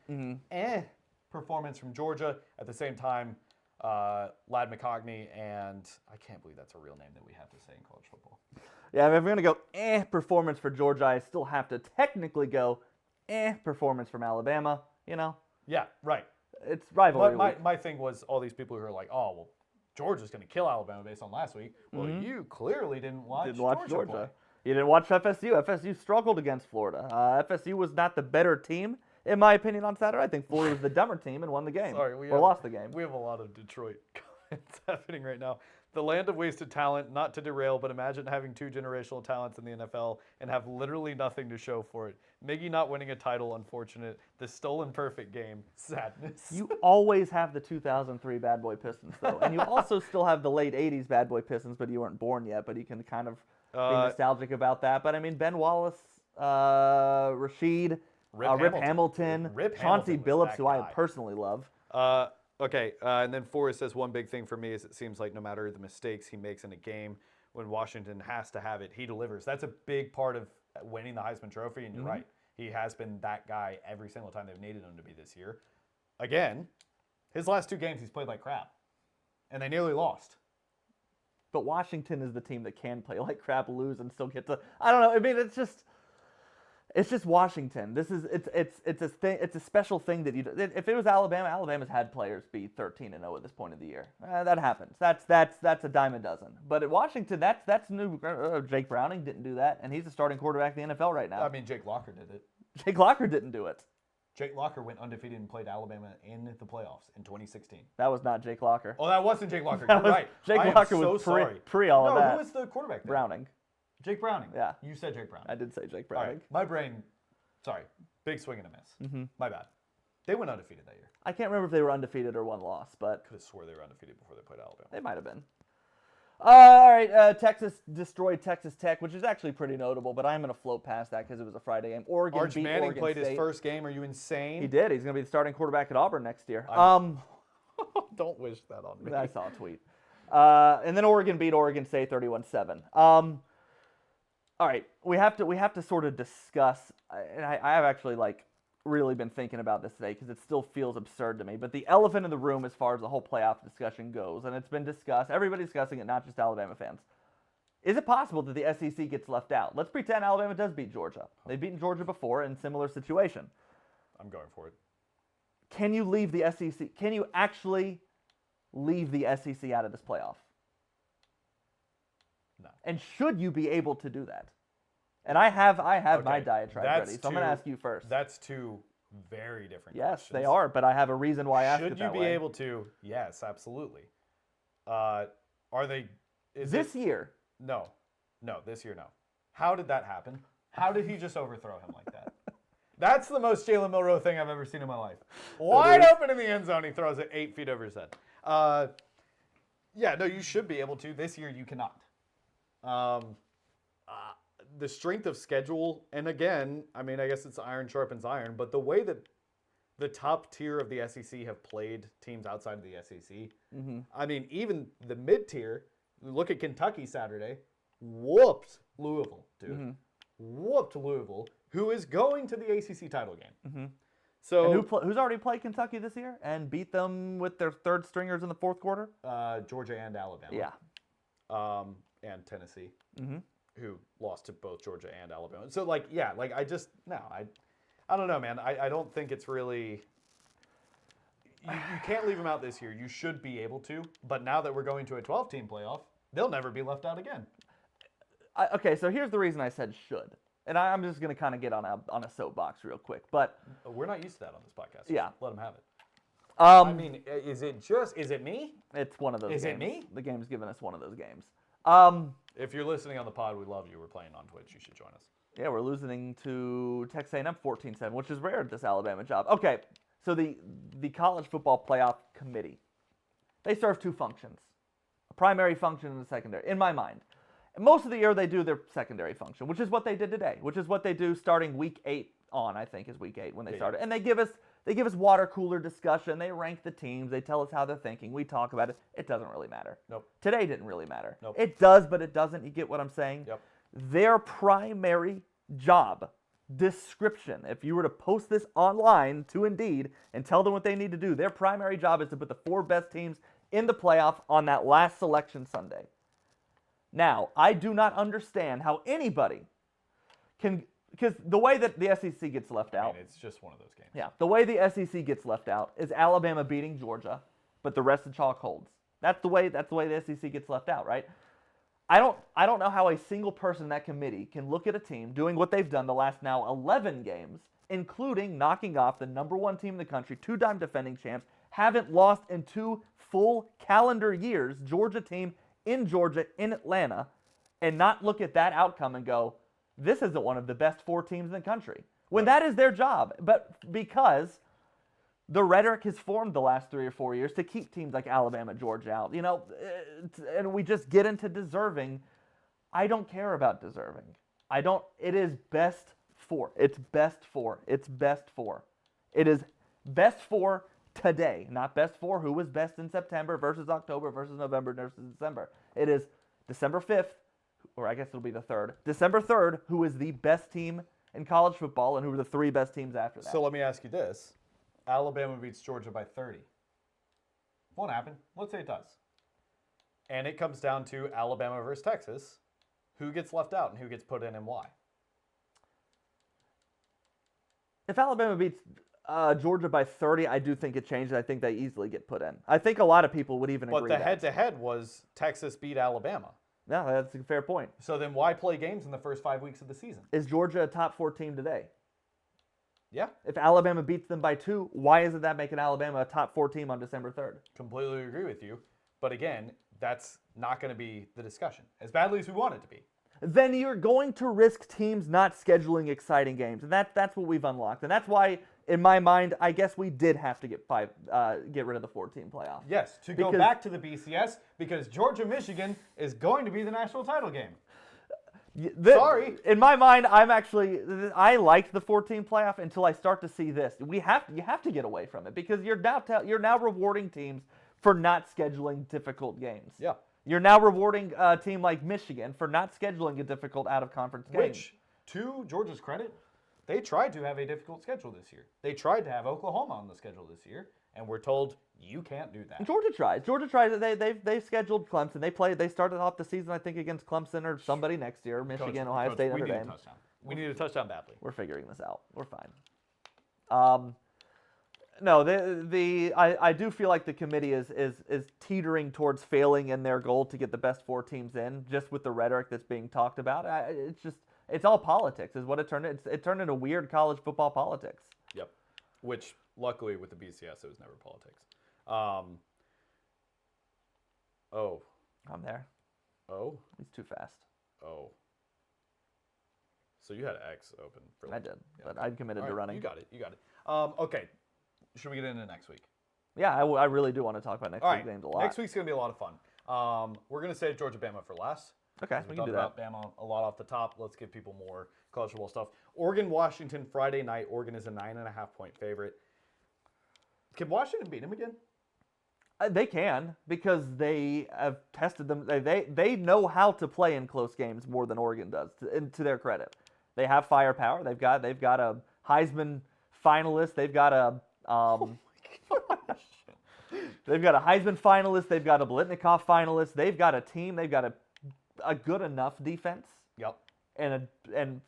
Performance from Georgia. At the same time, Lad McCogney, and I can't believe that's a real name that we have to say in college football. Yeah, if we're going to go performance for Georgia, I still have to technically go performance from Alabama. You know, Yeah, right. it's rivalry But week. my thing was all these people who are like, oh, well, Georgia's going to kill Alabama based on last week. Well, you clearly didn't watch, Georgia play. You didn't watch FSU. FSU struggled against Florida. FSU was not the better team, in my opinion, on Saturday. I think Florida was the dumber team and won the game. Sorry, lost the game. We have a lot of Detroit comments happening right now. The land of wasted talent, not to derail, but imagine having 2 generational talents in the NFL and have literally nothing to show for it. Miggy not winning a title, unfortunate. The stolen perfect game, sadness. You always have the 2003 Bad Boy Pistons, though. And you also still have the late 80s Bad Boy Pistons, but you weren't born yet. But you can kind of be nostalgic about that. But, I mean, Ben Wallace, Rashid, Rip Hamilton, Rip Chauncey Hamilton was Billups, that who I guy. personally love. Okay, and then Forrest says one big thing for me is it seems like no matter the mistakes he makes in a game, when Washington has to have it, he delivers. That's a big part of winning the Heisman Trophy, and you're right. He has been that guy every single time they've needed him to be this year. Again, his last 2 games he's played like crap, and they nearly lost. But Washington is the team that can play like crap, lose, and still get to. I don't know. I mean, it's just Washington. This is it's a thing. It's a special thing that you. If it was Alabama, Alabama's had players be 13-0 at this point of the year. That happens. That's a dime a dozen. But at Washington, that's new. Jake Browning didn't do that, and he's the starting quarterback in the NFL right now. I mean, Jake Locker did it. Jake Locker didn't do it. Jake Locker went undefeated and played Alabama in the playoffs in 2016. That was not Jake Locker. Oh, that wasn't Jake Locker. That You're was- right. Jake I am Locker so was sorry. pre all of that. Who was the quarterback then? Browning. Jake Browning. Yeah. You said Jake Browning. I did say Jake All Browning. right. My brain, sorry, big swing and a miss. My bad. They went undefeated that year. I can't remember if they were undefeated or one loss, but Could have swore they were undefeated before they played Alabama. they might have been. All right, Texas destroyed Texas Tech, which is actually pretty notable, but I'm going to float past that because it was a Friday game. Oregon Arch beat Manning Oregon played State. his first game. Are you insane? He did. He's going to be the starting quarterback at Auburn next year. Don't wish that on me. I saw a tweet. And then Oregon beat Oregon State 31-7. All right, we have to sort of discuss, and I have actually really been thinking about this today because it still feels absurd to me. But the elephant in the room as far as the whole playoff discussion goes, and it's been discussed, everybody's discussing it, not just Alabama fans. Is it possible that the SEC gets left out? Let's pretend Alabama does beat Georgia. They've beaten Georgia before in similar situation. I'm going for it. Can you leave the SEC? Can you actually leave the SEC out of this playoff? No. And should you be able to do that? And I have my Okay, diatribe that's ready, so I'm going to two- ask you first. That's 2 very different Yes, questions. they are, but I have a reason why I asked Should it you that be way. able to? Yes, absolutely. Are they? Is This it, year, No, this year no. How did that happen? How did he just overthrow him like that? That's the most Jalen Milroe thing I've ever seen in my life. Wide open in the end zone, he throws it 8 feet over his head. Yeah, no, you should be able to. This year you cannot. The strength of schedule, and again, I mean, I guess it's iron sharpens iron, but the way that the top tier of the SEC have played teams outside of the SEC, I mean, even the mid tier, look at Kentucky Saturday, whooped Louisville, dude. Whooped Louisville, who is going to the ACC title game. So and who's already played Kentucky this year and beat them with their third stringers in the fourth quarter? Georgia and Alabama. Yeah. And Tennessee, who lost to both Georgia and Alabama. So, I don't know, man. I don't think it's really. You can't leave them out this year. You should be able to. But now that we're going to a 12-team playoff, they'll never be left out again. Okay, so here's the reason I said should. And I'm just going to kind of get on a soapbox real quick. But We're not used to that on this podcast. Yeah. Let them have it. um, I mean, is it me? it's one of those Is games. it me? The game's given us one of those games. If you're listening on the pod, we love you. We're playing on Twitch. You should join us. Yeah, we're losing to Texas A&M 14-7, which is rare at this Alabama job. Okay, so the College Football Playoff Committee, they serve two functions, a primary function and a secondary, in my mind. And most of the year they do their secondary function, which is what they did today, which is what they do starting week 8 on, I think, is week 8 when they started. And they give us water cooler discussion. They rank the teams. They tell us how they're thinking. We talk about it. It doesn't really matter. Nope. Today didn't really matter. Nope. It does, but it doesn't. You get what I'm saying? Yep. Their primary job description, if you were to post this online to Indeed and tell them what they need to do, their primary job is to put the 4 best teams in the playoff on that last selection Sunday. Now, I do not understand how anybody can, because the way that the SEC gets left out, it's just one of those games. yeah, the way the SEC gets left out is Alabama beating Georgia, but the rest of chalk holds. That's the way the SEC gets left out, right? I don't know how a single person in that committee can look at a team doing what they've done the last now 11 games, including knocking off the number 1 team in the country, 2-time defending champs, haven't lost in 2 full calendar years, Georgia team in Georgia, in Atlanta, and not look at that outcome and go, this isn't one of the best 4 teams in the country. When that is their job. But because the rhetoric has formed the last 3 or 4 years to keep teams like Alabama, Georgia out, and we just get into deserving. I don't care about deserving. It is best for. It's best for. It's best for. It is best for today, not best for who was best in September versus October versus November versus December. It is December 5th, or I guess it'll be the 3rd. December 3rd, who is the best team in college football and who are the 3 best teams after that. So let me ask you this. Alabama beats Georgia by 30. Won't happen. Let's say it does. And it comes down to Alabama versus Texas. Who gets left out and who gets put in and why? If Alabama beats Georgia by 30, I do think it changes. I think they easily get put in. I think a lot of people would even agree But with the that. head-to-head was Texas beat Alabama. No, that's a fair point. So then why play games in the first 5 weeks of the season? Is Georgia a top 4 team today? Yeah, If Alabama beats them by 2, why isn't that making Alabama a top 4 team on December 3rd? completely agree with you. But again, that's not going to be the discussion. As badly as we want it to be. Then you're going to risk teams not scheduling exciting games. And that's what we've unlocked. And that's why, in my mind, I guess we did have to get rid of the 4-team playoff. Yes, to go back to the BCS, because Georgia-Michigan is going to be the national title game. Sorry. In my mind, I liked the 4-team playoff until I start to see this. You have to get away from it because you're now rewarding teams for not scheduling difficult games. Yeah. You're now rewarding a team like Michigan for not scheduling a difficult out-of-conference game. Which, to Georgia's credit, they tried to have a difficult schedule this year. They tried to have Oklahoma on the schedule this year, and we're told you can't do that. Georgia tries. Georgia tries. They've scheduled Clemson. They started off the season, I think, against Clemson or somebody next year. Michigan, Ohio State, we Notre need Dame. a touchdown. We need a touchdown badly. We're figuring this out. We're fine. No, I do feel like the committee is teetering towards failing in their goal to get the best 4 teams in, just with the rhetoric that's being talked about. It's all politics, is what it turned. It turned into weird college football politics. Yep. Which, luckily, with the BCS, it was never politics. I'm there. Oh. He's too fast. Oh. So you had X open for. I did, but I'm committed to running. You got it. Okay. Should we get into next week? Yeah, I really do want to talk about next week's games a lot. Next week's going to be a lot of fun. We're going to save Georgia-Bama for last. Okay, we can do that. Talked about Bama a lot off the top. Let's give people more college football stuff. Oregon-Washington Friday night. Oregon is a 9.5-point favorite. Can Washington beat them again? They can because they have tested them. They know how to play in close games more than Oregon does. To their credit, they have firepower. They've got a Heisman finalist. They've got a they've got a Heisman finalist. They've got a Biletnikoff finalist. They've got a team. They've got a good enough defense. Yep. And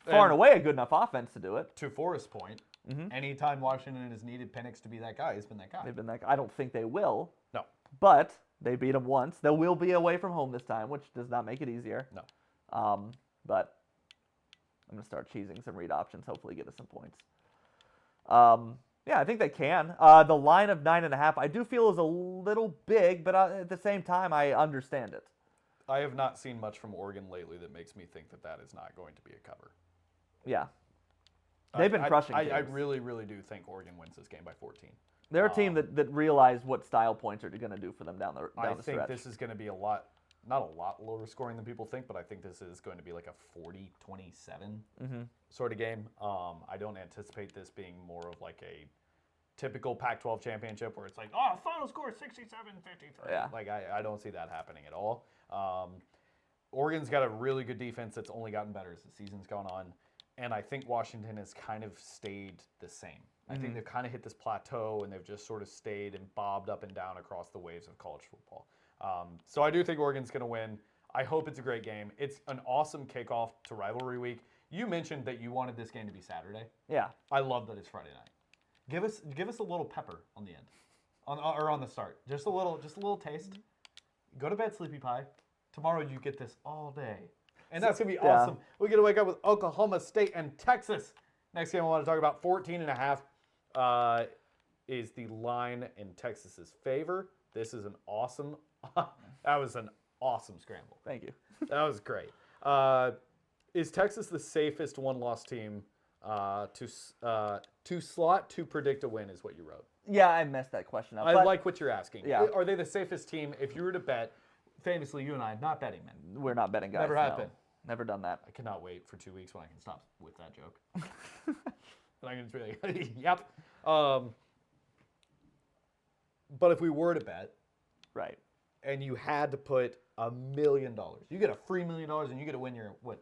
far and away a good enough offense to do it. To Forrest's point, anytime Washington has needed Penix to be that guy, he's been that guy. They've been that. I don't think they will. No. But they beat them once. They will be away from home this time, which does not make it easier. No. But I'm going to start cheesing some read options, hopefully get us some points. Yeah, I think they can. The line of 9.5, I do feel is a little big, but at the same time, I understand it. I have not seen much from Oregon lately that makes me think that is not going to be a cover. Yeah. They've been crushing I teams. really, really do think Oregon wins this game by 14. They're a team that realize what style points are going to do for them down the I stretch. think this is going to be not a lot lower scoring than people think, but I think this is going to be like a 40-27 sort of game. I don't anticipate this being more of like a typical Pac-12 championship where it's like, oh, final score 67-53. Yeah. Like I don't see that happening at all. Oregon's got a really good defense that's only gotten better as the season's gone on. And I think Washington has kind of stayed the same. I think they've kind of hit this plateau and they've just sort of stayed and bobbed up and down across the waves of college football. So I do think Oregon's going to win. I hope it's a great game. It's an awesome kickoff to rivalry week. You mentioned that you wanted this game to be Saturday. Yeah. I love that it's Friday night. Give us a little pepper on the end, on the start. Just a little taste. Go to bed, sleepy pie. Tomorrow you get this all day, and that's gonna be awesome. We get to wake up with Oklahoma State and Texas. Next game I want to talk about 14.5 is the line in Texas's favor. This is an awesome. That was an awesome scramble. Thank you. That was great. Is Texas the safest one-loss team to slot to predict a win? Is what you wrote. Yeah, I messed that question up. I but like what you're asking. Yeah. Are they the safest team if you were to bet? Famously, you and I not betting men. We're not betting guys. Never have been. Never done that. I cannot wait for 2 weeks when I can stop with that joke. And I can just be like, yep. But if we were to bet, Right. and you had to put $1 million, you get a free $1 million, and you get to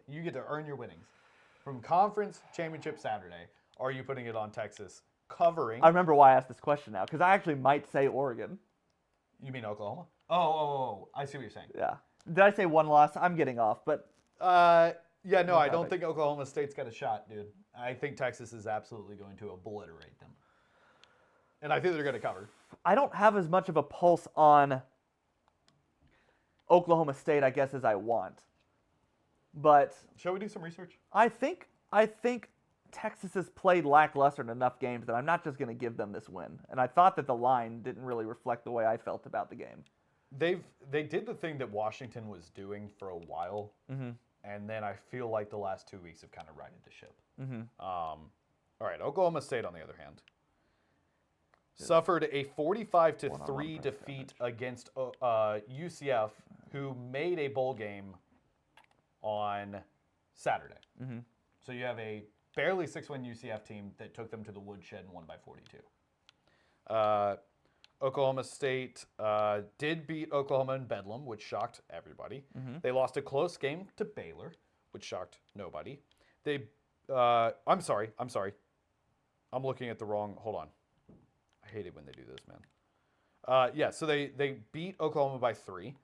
you get to earn your winnings from conference championship Saturday. Are you putting it on Texas covering? I remember why I asked this question now, because I actually might say Oregon. You mean Oklahoma? Oh, I see what you're saying. Yeah. Did I say one loss? I'm getting off, but Yeah, no, I don't think Oklahoma State's got a shot, dude. I think Texas is absolutely going to obliterate them. And I think they're going to cover. I don't have as much of a pulse on Oklahoma State, I guess, as I want. But Shall we do some research? I think Texas has played lackluster in enough games that I'm not just going to give them this win. And I thought that the line didn't really reflect the way I felt about the game. They did the thing that Washington was doing for a while, and then I feel like the last 2 weeks have kind of righted the ship. All right, Oklahoma State, on the other hand, suffered a 45-3 defeat against UCF, who made a bowl game on Saturday. So you have a barely 6-win UCF team that took them to the woodshed and won by 42. Oklahoma State did beat Oklahoma in Bedlam, which shocked everybody. They lost a close game to Baylor, which shocked nobody. I'm sorry. I'm looking at the wrong. Hold on. I hate it when they do this, man. Yeah, so they beat Oklahoma by 3.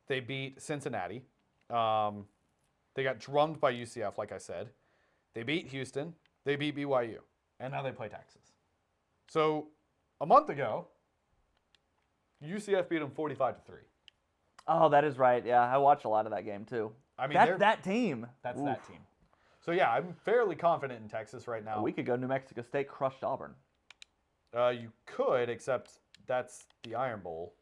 They beat Cincinnati. They got drummed by UCF, like I said. They beat Houston. They beat BYU. And now they play Texas. So a month ago, UCF beat them 45-3. Oh, that is right. Yeah, I watched a lot of that game too. I mean, that team. That's Oof. that team. So yeah, I'm fairly confident in Texas right now. A week ago, New Mexico State crushed Auburn. You could, except that's the Iron Bowl.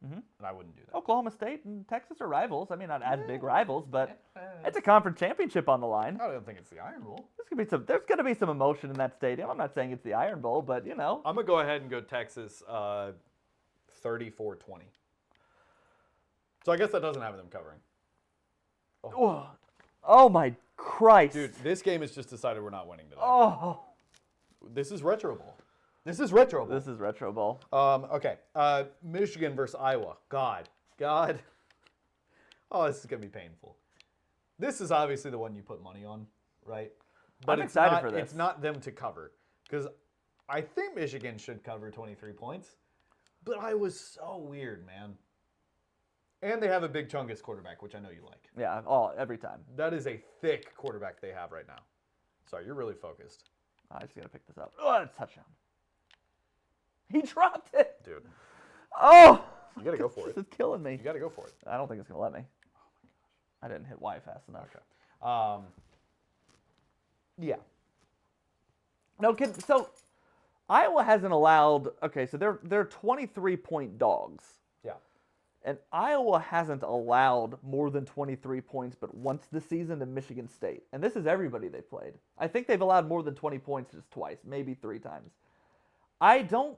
And I wouldn't do that. Oklahoma State and Texas are rivals. I mean, not as big rivals, but it's a conference championship on the line. I don't think it's the Iron Bowl. There's gonna be some emotion in that stadium. I'm not saying it's the Iron Bowl, but you know. I'm going to go ahead and go Texas 34-20. So I guess that doesn't have them covering. Oh my Christ. Dude, this game has just decided we're not winning today. Oh. This is Retro Bowl. This is Retro Bowl. This is Retro Bowl. Okay. Michigan versus Iowa. God. Oh, this is going to be painful. This is obviously the one you put money on, right? But I'm excited for this. It's not them to cover. Because I think Michigan should cover 23 points. But Iowa's so weird, man. And they have a big Chungus quarterback, which I know you like. Yeah, every time. That is a thick quarterback they have right now. Sorry, you're really focused. I just got to pick this up. Oh, it's a touchdown. He dropped it. Dude. Oh. You got to go for it. This is killing me. You got to go for it. I don't think it's going to let me. Oh, my gosh. I didn't hit Y fast enough. Okay. Yeah. No, kid. So Iowa hasn't allowed. Okay, so they're 23-point dogs. Yeah. And Iowa hasn't allowed more than 23 points but once this season to Michigan State. And this is everybody they played. I think they've allowed more than 20 points just twice, maybe 3 times. I don't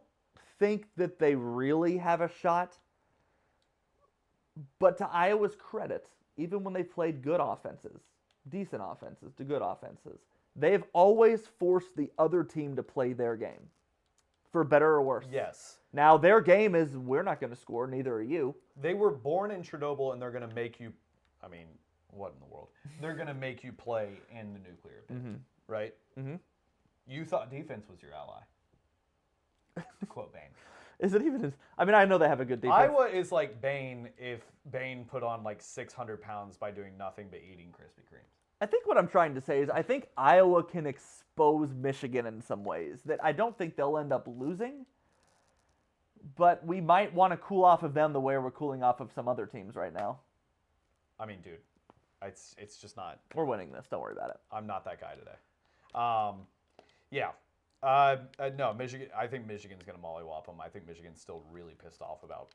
think that they really have a shot. But to Iowa's credit, even when they played good offenses, decent offenses to good offenses, they've always forced the other team to play their game, for better or worse. Yes. Now, their game is, we're not going to score, neither are you. They were born in Chernobyl, and they're going to make you, I mean, what in the world? They're going to make you play in the nuclear pit, right? Mm-hmm. You thought defense was your ally. To quote Bane. Is it even? I mean, I know they have a good defense. Iowa is like Bane if Bane put on like 600 pounds by doing nothing but eating Krispy Kremes. I think what I'm trying to say is I think Iowa can expose Michigan in some ways that I don't think they'll end up losing. But we might want to cool off of them the way we're cooling off of some other teams right now. I mean, dude, it's just not. We're winning this. Don't worry about it. I'm not that guy today. Yeah. No, Michigan. I think Michigan's going to mollywop them. I think Michigan's still really pissed off about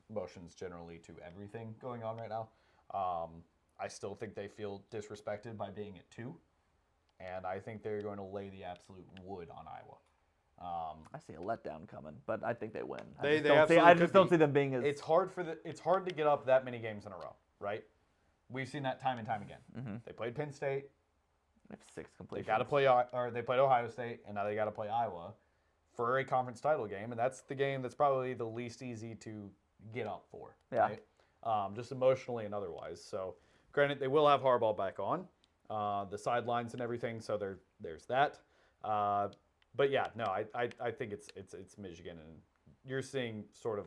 motions generally to everything going on right now. I still think they feel disrespected by being at 2, and I think they're going to lay the absolute wood on Iowa. I see a letdown coming, but I think they win. They I just don't see them being as. It's hard to get up that many games in a row, right? We've seen that time and time again. Mm-hmm. They played Penn State. They have 6 They completions. got to play, or they played Ohio State, and now they got to play Iowa for a conference title game, and that's the game that's probably the least easy to get up for. Yeah. Right? Just emotionally and otherwise. So, granted, they will have Harbaugh back on the sidelines and everything. So there's that. But yeah, no, I think it's Michigan, and you're seeing sort of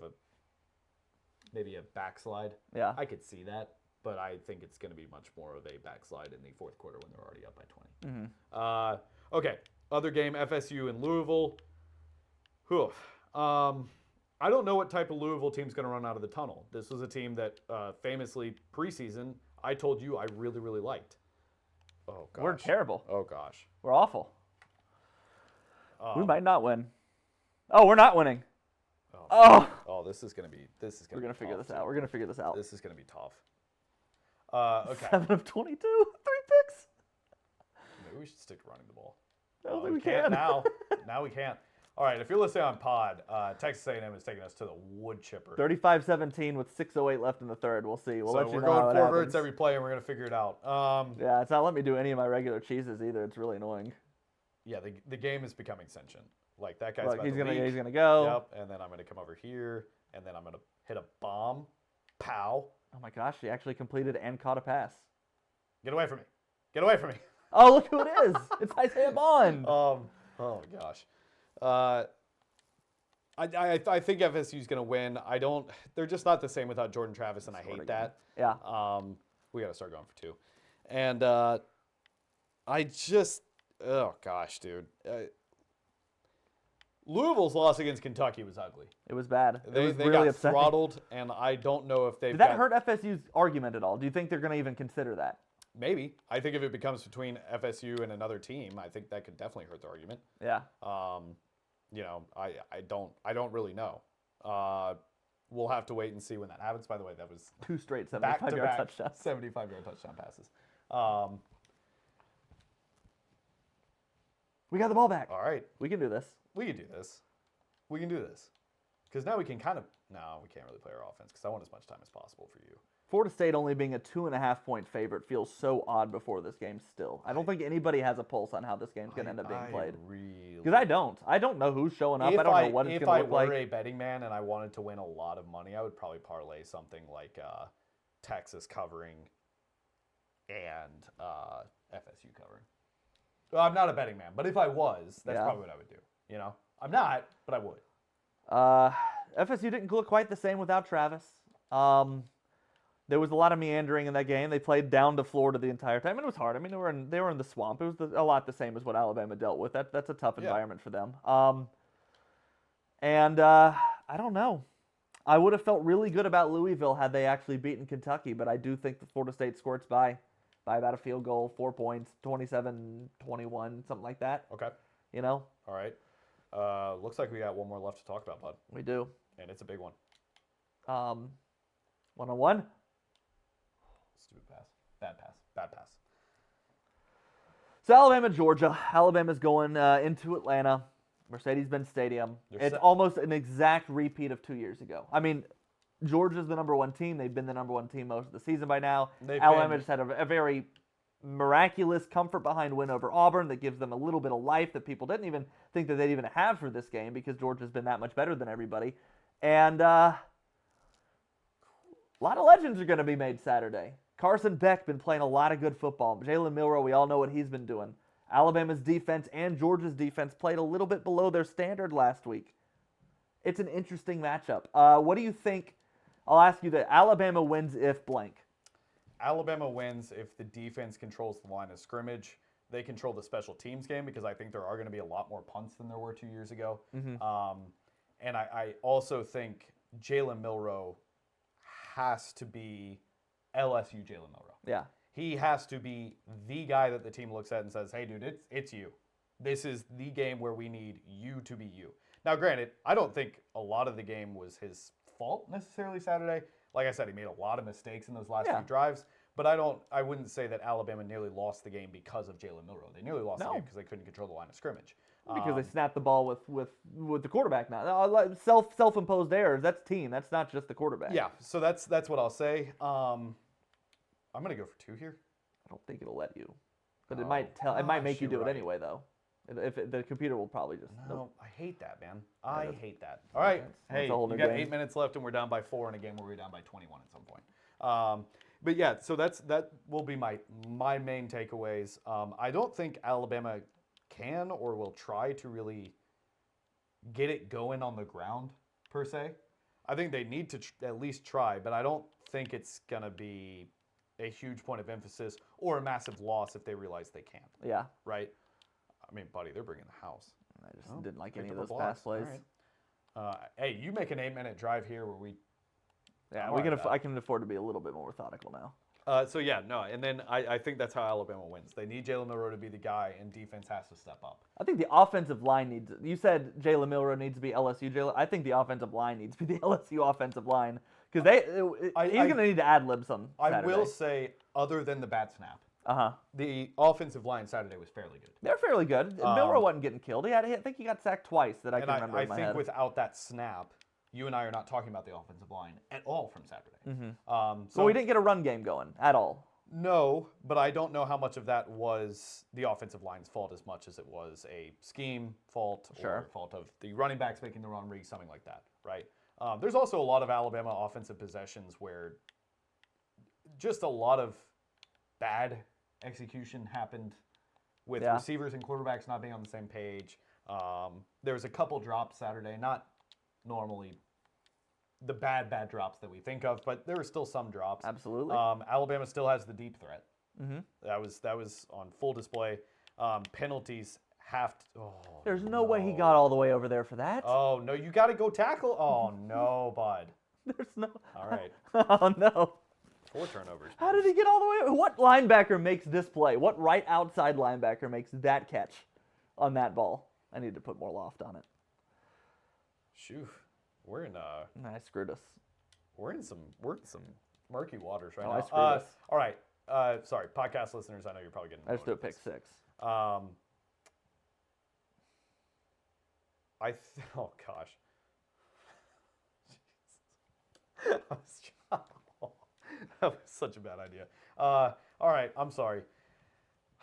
maybe a backslide. Yeah. I could see that. But I think it's going to be much more of a backslide in the fourth quarter when they're already up by 20. Mm-hmm. Okay, other game, FSU and Louisville. Whew. I don't know what type of Louisville team's going to run out of the tunnel. This was a team that famously preseason I told you I really, really liked. Oh, gosh. We're terrible. Oh, gosh. We're awful. We might not win. Oh, we're not winning. Oh, this is going to be We're going to figure this out. We're going to figure this out. This is going to be tough. Okay. 7 of 22, 3 picks. Maybe we should stick to running the ball. I don't think we can't can. now. Now we can't. All right, if you're listening on pod, Texas A&M is taking us to the wood chipper. 35-17 with 6:08 left in the third. We'll see. We'll let you we're know going how it 4 happens. verts every play, and we're going to figure it out. Yeah, it's not letting me do any of my regular cheeses either. It's really annoying. Yeah, the game is becoming sentient. Like, that guy's Look, about he's to gonna leak. go. Yep, and then I'm going to come over here, and then I'm going to hit a bomb. Pow. Oh my gosh, he actually completed and caught a pass. Get away from me. Get away from me. Oh, look who it is. It's Isaiah Bond. Oh my gosh. I think FSU's going to win. They're just not the same without Jordan Travis, and I hate that. Yeah. We got to start going for 2. And oh gosh, dude. Louisville's loss against Kentucky was ugly. It was bad. They really got upsetting. throttled, and I don't know if they've Did that hurt FSU's argument at all? Do you think they're going to even consider that? Maybe. I think if it becomes between FSU and another team, I think that could definitely hurt the argument. Yeah. I don't really know. We'll have to wait and see when that happens. By the way, that was 2 straight back-to-back 75-yard touchdowns. 75-yard touchdown passes. We got the ball back. All right. We can do this. We can do this. We can do this. Because now we can no, we can't really play our offense because I want as much time as possible for you. Florida State only being a 2.5-point favorite feels so odd before this game still. I don't think anybody has a pulse on how this game's going to end up being played. Because I don't know who's showing up. I don't know what it's going to look like. If I were a betting man and I wanted to win a lot of money, I would probably parlay something like Texas covering and FSU covering. Well, I'm not a betting man, but if I was, that's probably what I would do. You know, I'm not, but I would. FSU didn't look quite the same without Travis. There was a lot of meandering in that game. They played down to Florida the entire time, and it was hard. I mean, they were in the swamp. It was a lot the same as what Alabama dealt with. That's a tough environment for them. I don't know. I would have felt really good about Louisville had they actually beaten Kentucky, but I do think that Florida State squirts by about a field goal, 4 points, 27-21, something like that. Okay. You know? All right. Looks like we got one more left to talk about, bud. We do. And it's a big one. 1-on-1. Stupid pass. Bad pass. Bad pass. So Alabama, Georgia. Alabama's going into Atlanta, Mercedes-Benz Stadium. They're It's set. almost an exact repeat of 2 years ago. I mean, Georgia's the number one team. They've been the number one team most of the season by now. They've Alabama been- just had a very miraculous comfort behind win over Auburn that gives them a little bit of life that people didn't even think that they'd even have for this game because Georgia's been that much better than everybody. And a lot of legends are going to be made Saturday. Carson Beck been playing a lot of good football. Jalen Milroe, we all know what he's been doing. Alabama's defense and Georgia's defense played a little bit below their standard last week. It's an interesting matchup. What do you think? I'll ask you that. Alabama wins if blank. Alabama wins if the defense controls the line of scrimmage. They control the special teams game because I think there are going to be a lot more punts than there were 2 years ago. And I also think Jalen Milroe has to be LSU Jalen Milroe. Yeah. He has to be the guy that the team looks at and says, hey, dude, it's you. This is the game where we need you to be you. Now, granted, I don't think a lot of the game was his fault necessarily Saturday. Like I said, he made a lot of mistakes in those last few drives. But I wouldn't say that Alabama nearly lost the game because of Jalen Milroe. They nearly lost the game because they couldn't control the line of scrimmage. Because they snapped the ball with the quarterback now. Self-imposed errors. That's team. That's not just the quarterback. Yeah, so that's what I'll say. I'm gonna go for 2 here. I don't think it'll let you, but it might tell. It might make you do it anyway, though. The computer will probably just. No, I hate that, man. I hate that. All right, hey, a whole you new got game. 8 minutes left, and we're down by 4 in a game where we're down by 21 at some point. But yeah, so that will be my main takeaways. I don't think Alabama can or will try to really get it going on the ground per se. I think they need to at least try, but I don't think it's gonna be a huge point of emphasis or a massive loss if they realize they can't. Yeah. Right? I mean, buddy, they're bringing the house. I just didn't like any Picked of up those a pass block. plays. All right. Hey, you make an 8-minute drive here where we. Yeah, I'm all right with that. I can afford to be a little bit more methodical now. So yeah, no, and then I think that's how Alabama wins. They need Jalen Milroe to be the guy, and defense has to step up. I think the offensive line needs. You said Jalen Milroe needs to be LSU. I think the offensive line needs to be the LSU offensive line because he's going to need to ad lib some. I Saturday. will say, other than the bad snap, the offensive line Saturday was fairly good. They're fairly good. Milroe wasn't getting killed. I think he got sacked twice that I can remember in my head. I think without that snap, you and I are not talking about the offensive line at all from Saturday. So we didn't get a run game going at all. No, but I don't know how much of that was the offensive line's fault as much as it was a scheme fault or fault of the running backs making the wrong read, something like that, right? There's also a lot of Alabama offensive possessions where just a lot of bad execution happened with receivers and quarterbacks not being on the same page. There was a couple drops Saturday, not normally the bad drops that we think of, but there were still some drops. Absolutely. Alabama still has the deep threat. That was on full display. Penalties have to. Oh, There's no way he got all the way over there for that. Oh no, you got to go tackle. Oh no, bud. There's no. All right. Oh no. 4 turnovers. How did he get all the way? What linebacker makes this play? What right outside linebacker makes that catch on that ball? I need to put more loft on it. Shoo, we're in I screwed us. we're in some murky waters right Oh, now. I screwed us. All right. Sorry, podcast listeners. I know you're probably getting. I just annoyed do a with pick this. six. Oh gosh. That was such a bad idea. All right, I'm sorry.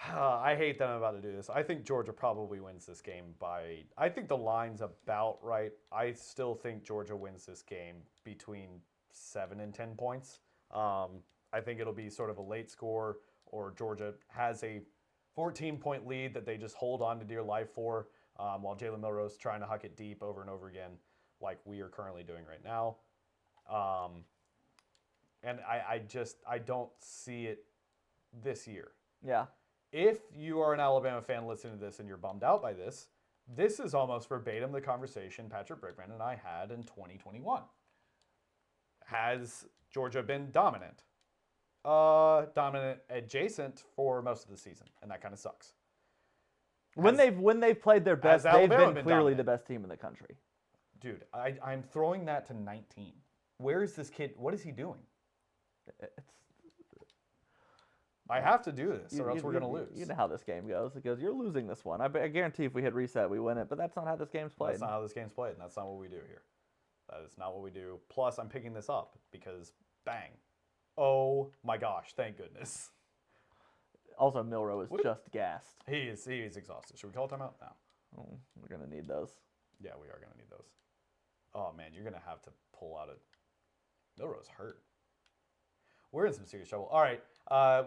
I hate that I'm about to do this. I think Georgia probably wins this game by. I think the line's about right. I still think Georgia wins this game between 7 and 10 points. I think it'll be sort of a late score, or Georgia has a 14-point lead that they just hold on to dear life for, while Jalen Milroe's trying to huck it deep over and over again, like we are currently doing right now. And I don't see it this year. Yeah. If you are an Alabama fan listening to this and you're bummed out by this, this is almost verbatim the conversation Patrick Brickman and I had in 2021. Has Georgia been dominant? Dominant adjacent for most of the season, and that kind of sucks. When they've played their best, they've Alabama been been clearly dominant? the best team in the country. Dude, I'm throwing that to 19. Where is this kid? What is he doing? It's I have to do this, or else we're going to lose. You know how this game goes. It goes, you're losing this one. I guarantee if we hit reset, we win it. But that's not how this game's played. That's not how this game's played, and that's not what we do here. That is not what we do. Plus, I'm picking this up because, bang. Oh my gosh, thank goodness. Also, Milrow is just gassed. He is exhausted. Should we call a timeout? No. Oh, we're going to need those. Yeah, we are going to need those. Oh, man, you're going to have to pull out a... Milrow's hurt. We're in some serious trouble. All right,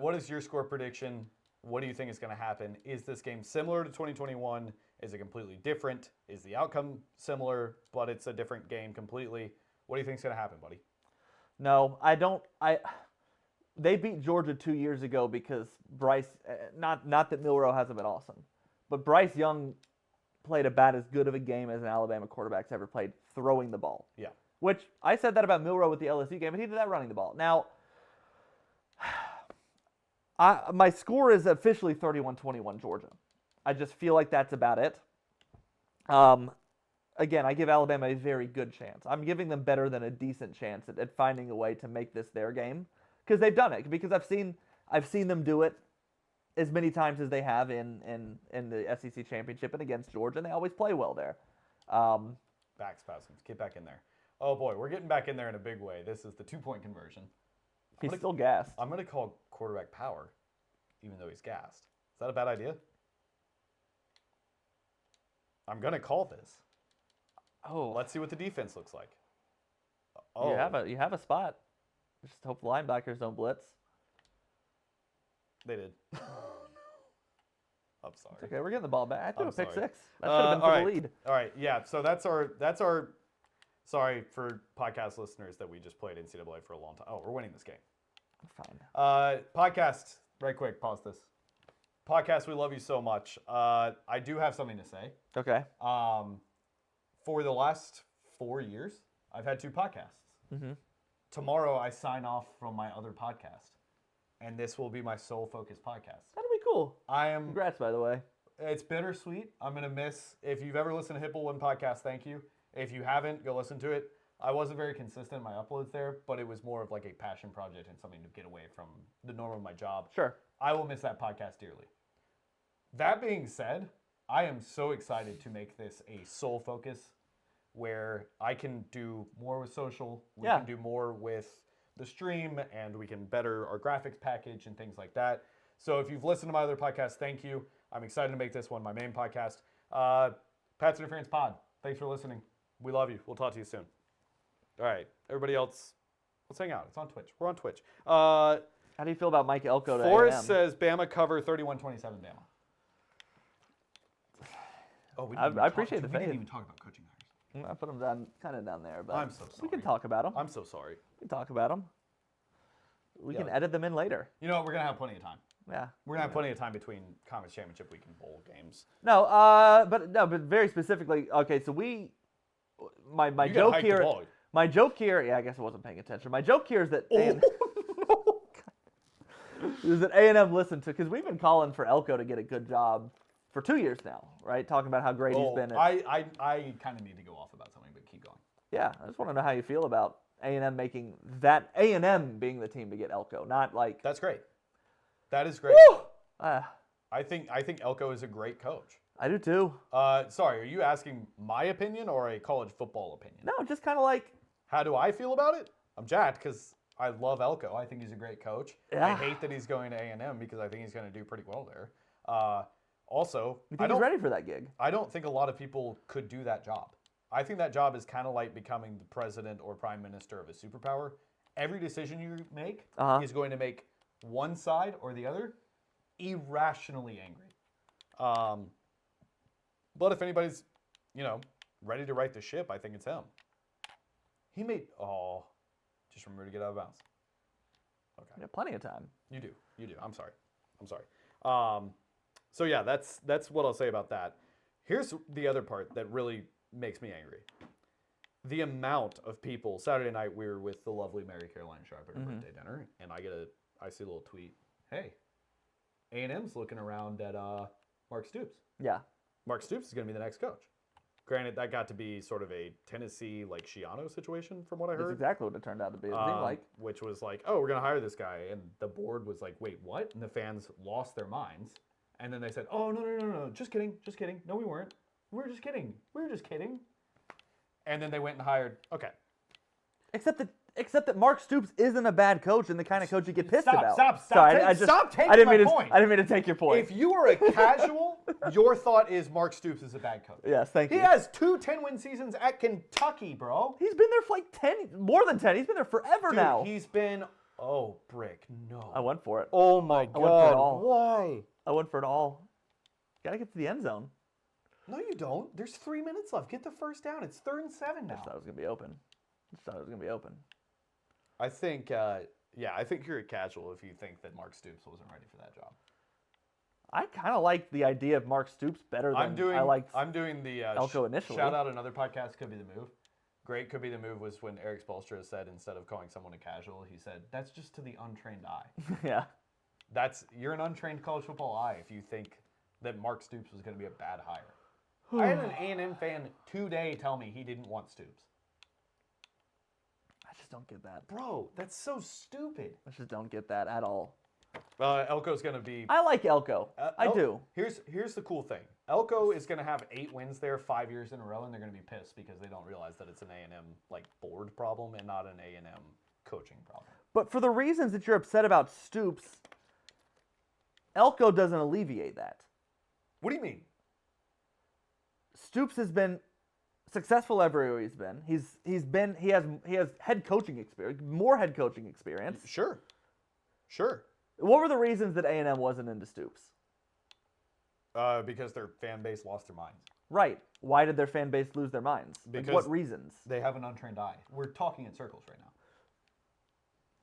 what is your score prediction? What do you think is going to happen? Is this game similar to 2021? Is it completely different? Is the outcome similar, but it's a different game completely? What do you think is going to happen, buddy? No, I don't. They beat Georgia 2 years ago because Bryce. Not that Milrow hasn't been awesome, but Bryce Young played about as good of a game as an Alabama quarterback's ever played throwing the ball. Yeah. Which I said that about Milrow with the LSU game, but he did that running the ball. Now, my score is officially 31-21 Georgia. I just feel like that's about it. Again, I give Alabama a very good chance. I'm giving them better than a decent chance at finding a way to make this their game because they've done it. Because I've seen them do it as many times as they have in the SEC championship and against Georgia, and they always play well there. Back spasms. Get back in there. Oh boy, we're getting back in there in a big way. This is the 2-point conversion. He's still gassed. I'm going to call quarterback power, even though he's gassed. Is that a bad idea? I'm going to call this. Oh, Let's see what the defense looks like. Oh, you have a spot. Just hope the linebackers don't blitz. They did. I'm sorry. It's okay, we're getting the ball back. I threw I'm a pick sorry. six. That should have been for all the right. lead. All right, yeah. So that's our. Sorry for podcast listeners that we just played NCAA for a long time. Oh, we're winning this game. Fine. Podcast, right quick, pause this. Podcast, we love you so much. I do have something to say. Okay. For the last 4 years, I've had 2 podcasts. Mm-hmm. Tomorrow, I sign off from my other podcast, and this will be my sole focus podcast. That'll be cool. I am. Congrats, by the way. It's bittersweet. I'm gonna miss. If you've ever listened to Hipple One podcast, thank you. If you haven't, go listen to it. I wasn't very consistent in my uploads there, but it was more of like a passion project and something to get away from the norm of my job. Sure. I will miss that podcast dearly. That being said, I am so excited to make this a sole focus where I can do more with social, we Yeah. can do more with the stream, and we can better our graphics package and things like that. So if you've listened to my other podcast, thank you. I'm excited to make this one my main podcast. Pat's Interference Pod, thanks for listening. We love you. We'll talk to you soon. All right, everybody else, let's hang out. It's on Twitch. We're on Twitch. How do you feel about Mike Elko to Forrest A&M? says Bama cover 31-27 Bama. Oh, we I appreciate the We faith. didn't even talk about coaching hires. I put them down, kind of down there, but I'm so we can sorry. talk about them. I'm so sorry. We can talk about them. We can Yeah. edit them in later. You know what? We're going to have plenty of time. Yeah. We're going to have plenty of time between Conference Championship Week and bowl games. No, but very specifically. Okay, so my You gotta joke hike the here. ball. My joke here. Yeah, I guess I wasn't paying attention. My joke here is that Oh, is that A&M listened to, because we've been calling for Elko to get a good job for 2 years now, right? Talking about how great he's been. I kind of need to go off about something, but keep going. Yeah, I just want to know how you feel about A&M making that, A&M being the team to get Elko, not like. That's great. That is great. I think Elko is a great coach. I do too. Sorry, are you asking my opinion or a college football opinion? No, just kind of like. How do I feel about it? I'm jacked because I love Elko. I think he's a great coach. Yeah. I hate that he's going to A&M because I think he's going to do pretty well there. Also, You think he's ready for that gig? I don't think a lot of people could do that job. I think that job is kind of like becoming the president or prime minister of a superpower. Every decision you make is going to make one side or the other irrationally angry. But if anybody's, ready to right the ship, I think it's him. He made, just remember to get out of bounds. Okay. You have plenty of time. You do. I'm sorry. So yeah, that's what I'll say about that. Here's the other part that really makes me angry. The amount of people. Saturday night we were with the lovely Mary Caroline Sharp at her birthday dinner, and I see a little tweet. Hey, A&M's looking around at Mark Stoops. Yeah. Mark Stoops is going to be the next coach. Granted, that got to be sort of a Tennessee like Shiano situation from what I That's heard. exactly what it turned out to be. It seemed like. Which was like, oh, we're gonna hire this guy, and the board was like, wait, what? And the fans lost their minds, and then they said, oh no, just kidding, no we weren't, we were just kidding, and then they went and hired. Okay, Except that Mark Stoops isn't a bad coach and the kind of coach you get pissed about. Stop Sorry, taking I didn't my mean point. I didn't mean to take your point. If you are a casual, your thought is Mark Stoops is a bad coach. Yes, thank you. He has 2 10-win seasons at Kentucky, bro. He's been there for like 10, more than 10. He's been there forever Dude, now. he's been, oh, Brick, no. I went for it. Oh my I went for it all. Why? I went for it all. Gotta get to the end zone. No, you don't. There's 3 minutes left. Get the first down. It's 3rd and 7 I now. just thought it was gonna be open. I think, I think you're a casual if you think that Mark Stoops wasn't ready for that job. I kind of like the idea of Mark Stoops better than I'm doing the Elko initially. Shout out another podcast, Could Be the Move. Great Could Be the Move was when Eric Spoelstra said instead of calling someone a casual, he said, that's just to the untrained eye. Yeah. You're an untrained college football eye if you think that Mark Stoops was going to be a bad hire. I had an A&M fan today tell me he didn't want Stoops. I just don't get that. Bro, that's so stupid. I just don't get that at all. Elko's going to be... I like Elko. I do. Here's the cool thing. Elko is going to have 8 wins there 5 years in a row, and they're going to be pissed because they don't realize that it's an A&M like board problem and not an A&M coaching problem. But for the reasons that you're upset about Stoops, Elko doesn't alleviate that. What do you mean? Stoops has been successful everywhere he's been. He has head coaching experience, more head coaching experience. Sure. What were the reasons that A&M wasn't into Stoops? Because their fan base lost their minds. Right. Why did their fan base lose their minds? Like, Because what reasons? They have an untrained eye. We're talking in circles right now.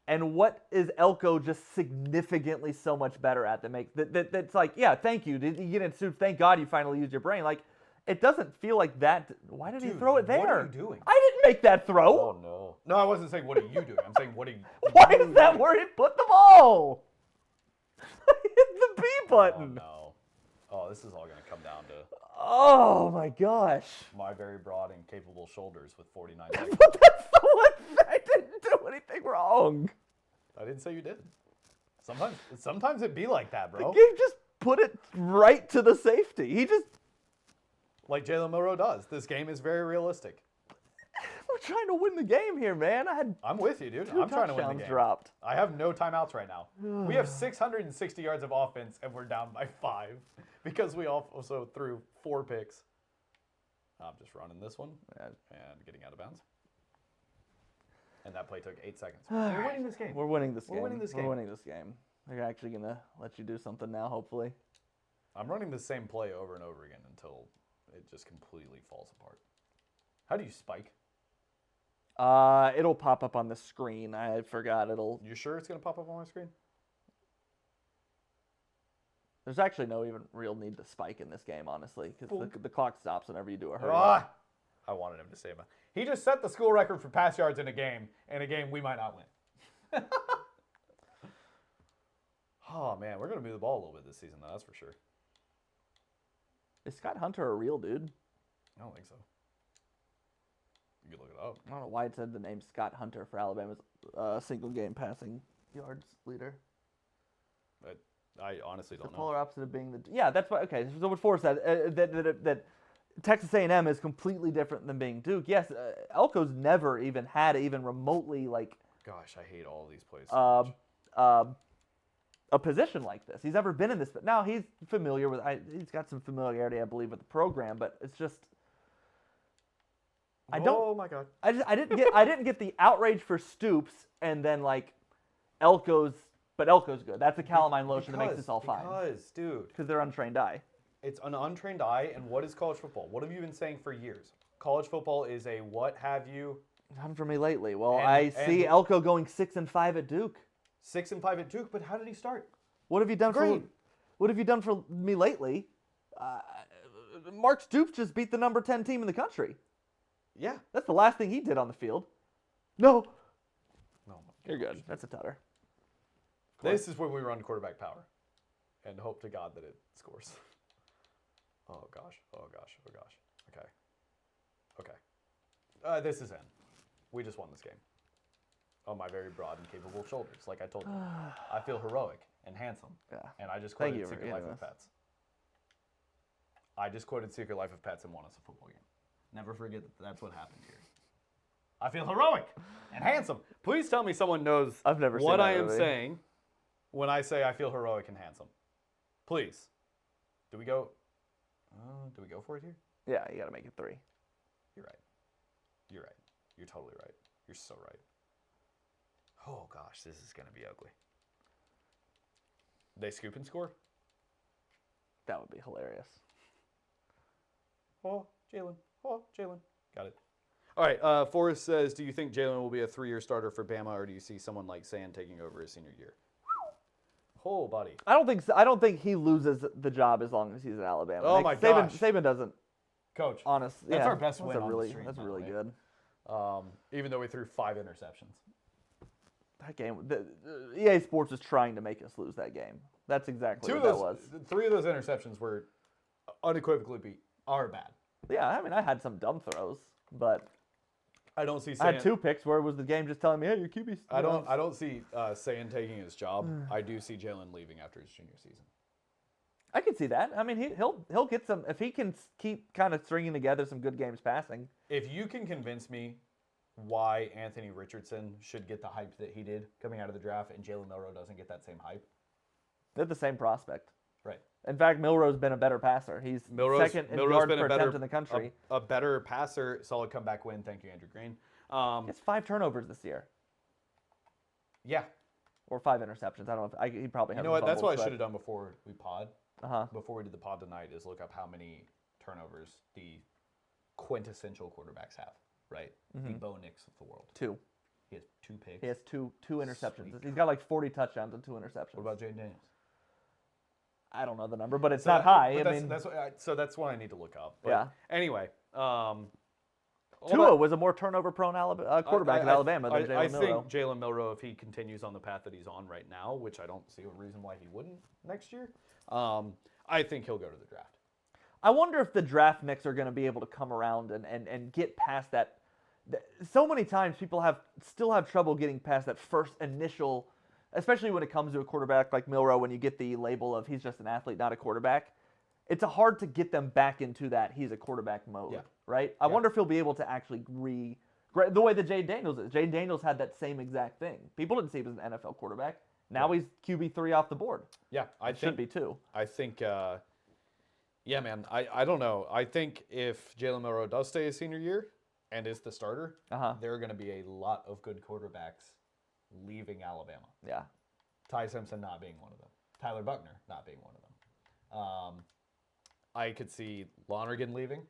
And what is Elko just significantly so much better at that's like, yeah, thank you. Did you get into Stoops? Thank God you finally used your brain. Like, it doesn't feel like that. Why did he throw it there? What are you doing? I didn't make that throw. Oh no. No, I wasn't saying what are you doing. I'm saying what are you Why is that where he put the ball? Hit the B button. Oh no. Oh, this is all going to come down to Oh my gosh. my very broad and capable shoulders with 49 seconds. But that's the one thing. I didn't do anything wrong. I didn't say you did. Sometimes it be like that, bro. He just put it right to the safety. He just Like Jalen Monroe does. This game is very realistic. we're trying to win the game here, man. I had I'm with you, dude. 2 I'm trying to win the touchdowns game. dropped. I have no timeouts right now. We have 660 yards of offense, and we're down by 5 because we also threw 4 picks. I'm just running this one and getting out of bounds. And that play took 8 seconds. We're winning this game. We're winning this game. We're winning this game. We're winning this game. They're actually going to let you do something now, hopefully. I'm running the same play over and over again until it just completely falls apart. How do you spike? It'll pop up on the screen. I forgot. You sure it's going to pop up on my screen? There's actually no even real need to spike in this game, honestly, because the clock stops whenever you do a hurry. I wanted him to say, he just set the school record for pass yards in a game we might not win. Oh, man, we're going to move the ball a little bit this season, though, that's for sure. Is Scott Hunter a real dude? I don't think so. You can look it up. I don't know why it said the name Scott Hunter for Alabama's single game passing yards leader. I honestly don't The know. polar opposite of being that's what. Okay, so what Forrest said that Texas A&M is completely different than being Duke. Yes, Elko's never even had even remotely like. Gosh, I hate all these plays. So much. A position like this. He's never been in this, but now he's familiar with. He's got some familiarity, I believe, with the program. But it's just. Oh my God! I didn't get the outrage for Stoops, and then like Elko's good. That's a calamine lotion that makes this all fine. Because they're untrained eye. It's an untrained eye, and what is college football? What have you been saying for years? College football is a what have you? Not for me lately. Well, I see Elko going 6-5 at Duke. 6-5 at Duke, but how did he start? What have you done for me lately? Mark Stoops just beat the number 10 team in the country. Yeah, that's the last thing he did on the field. No. You're gosh. good. That's a tutter. This is when we run quarterback power, and hope to God that it scores. Oh gosh. Okay. Okay. This is in. We just won this game. On my very broad and capable shoulders, like I told you. I feel heroic and handsome. Yeah. And I just Thank quoted you for Secret Life getting of this. Pets. I just quoted Secret Life of Pets and won us a football game. Never forget that that's what happened here. I feel heroic and handsome. Please tell me someone knows I've never seen what that I am movie. saying when I say I feel heroic and handsome. Please. Do we go for it here? Yeah, you got to make it 3. You're right. You're right. You're totally right. You're so right. Oh gosh, this is gonna be ugly. They scoop and score? That would be hilarious. Oh, Jalen. Oh, Jalen. Got it. All right. Forrest says, do you think Jalen will be a 3-year starter for Bama, or do you see someone like Sand taking over his senior year? Oh, buddy. I don't think so. I don't think he loses the job as long as he's in Alabama. Oh, my gosh. Saban doesn't. Coach. Honest. That's yeah, our best win a on the really, streak, That's by the really way. good. Even though we threw 5 interceptions. That game. EA Sports was trying to make us lose that game. That's exactly what that was. 3 of those interceptions were unequivocally bad. Yeah, I mean, I had some dumb throws, but I don't see I Sand. had 2 picks where it was the game just telling me, "Hey, your QB's." I don't see Sand taking his job. I do see Jalen leaving after his junior season. I can see that. I mean, he'll get some if he can keep kind of stringing together some good games passing. If you can convince me why Anthony Richardson should get the hype that he did coming out of the draft and Jalen Milroe doesn't get that same hype. They're the same prospect. Right. In fact, Milroe's been a better passer. He's second in yard per attempt in the country. A better passer, solid comeback win. Thank you, Andrew Green. He has 5 turnovers this year. Yeah. Or 5 interceptions. I don't know if he probably has. You know what? That's what I should have done before we pod. Uh-huh. Before we did the pod tonight, is look up how many turnovers the quintessential quarterbacks have. Right. The Bo Nix of the world. 2. He has 2 picks. He has two interceptions. Sweet. He's got like 40 touchdowns and 2 interceptions. What about Jaden Daniels? I don't know the number, but it's not high. I mean, that's what I need to look up. But Yeah. Anyway, Tua was a more turnover-prone quarterback at Alabama than I Jalen Milroe. think Jalen Milroe, if he continues on the path that he's on right now, which I don't see a reason why he wouldn't next year, I think he'll go to the draft. I wonder if the draft nicks are going to be able to come around and get past that. So many times people still have trouble getting past that first initial, especially when it comes to a quarterback like Milroe, when you get the label of he's just an athlete, not a quarterback. It's hard to get them back into that he's a quarterback mode, Yeah. right? I wonder if he'll be able to actually the way that Jay Daniels is. Jay Daniels had that same exact thing. People didn't see him as an NFL quarterback. Now he's QB3 off the board. Yeah, I Should be too. I think, yeah, man, I don't know. I think if Jalen Milroe does stay his senior year and is the starter, there are going to be a lot of good quarterbacks leaving Alabama. Yeah. Ty Simpson not being one of them. Tyler Buckner not being one of them. I could see Lonergan leaving.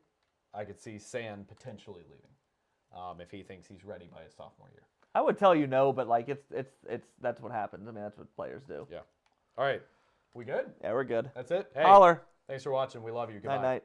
I could see Sand potentially leaving if he thinks he's ready by his sophomore year. I would tell you no, but like it's that's what happens. I mean, that's what players do. Yeah. All right. We good? Yeah, we're good. That's it? Hey, Holler. thanks for watching. We love you. Goodbye. Night night.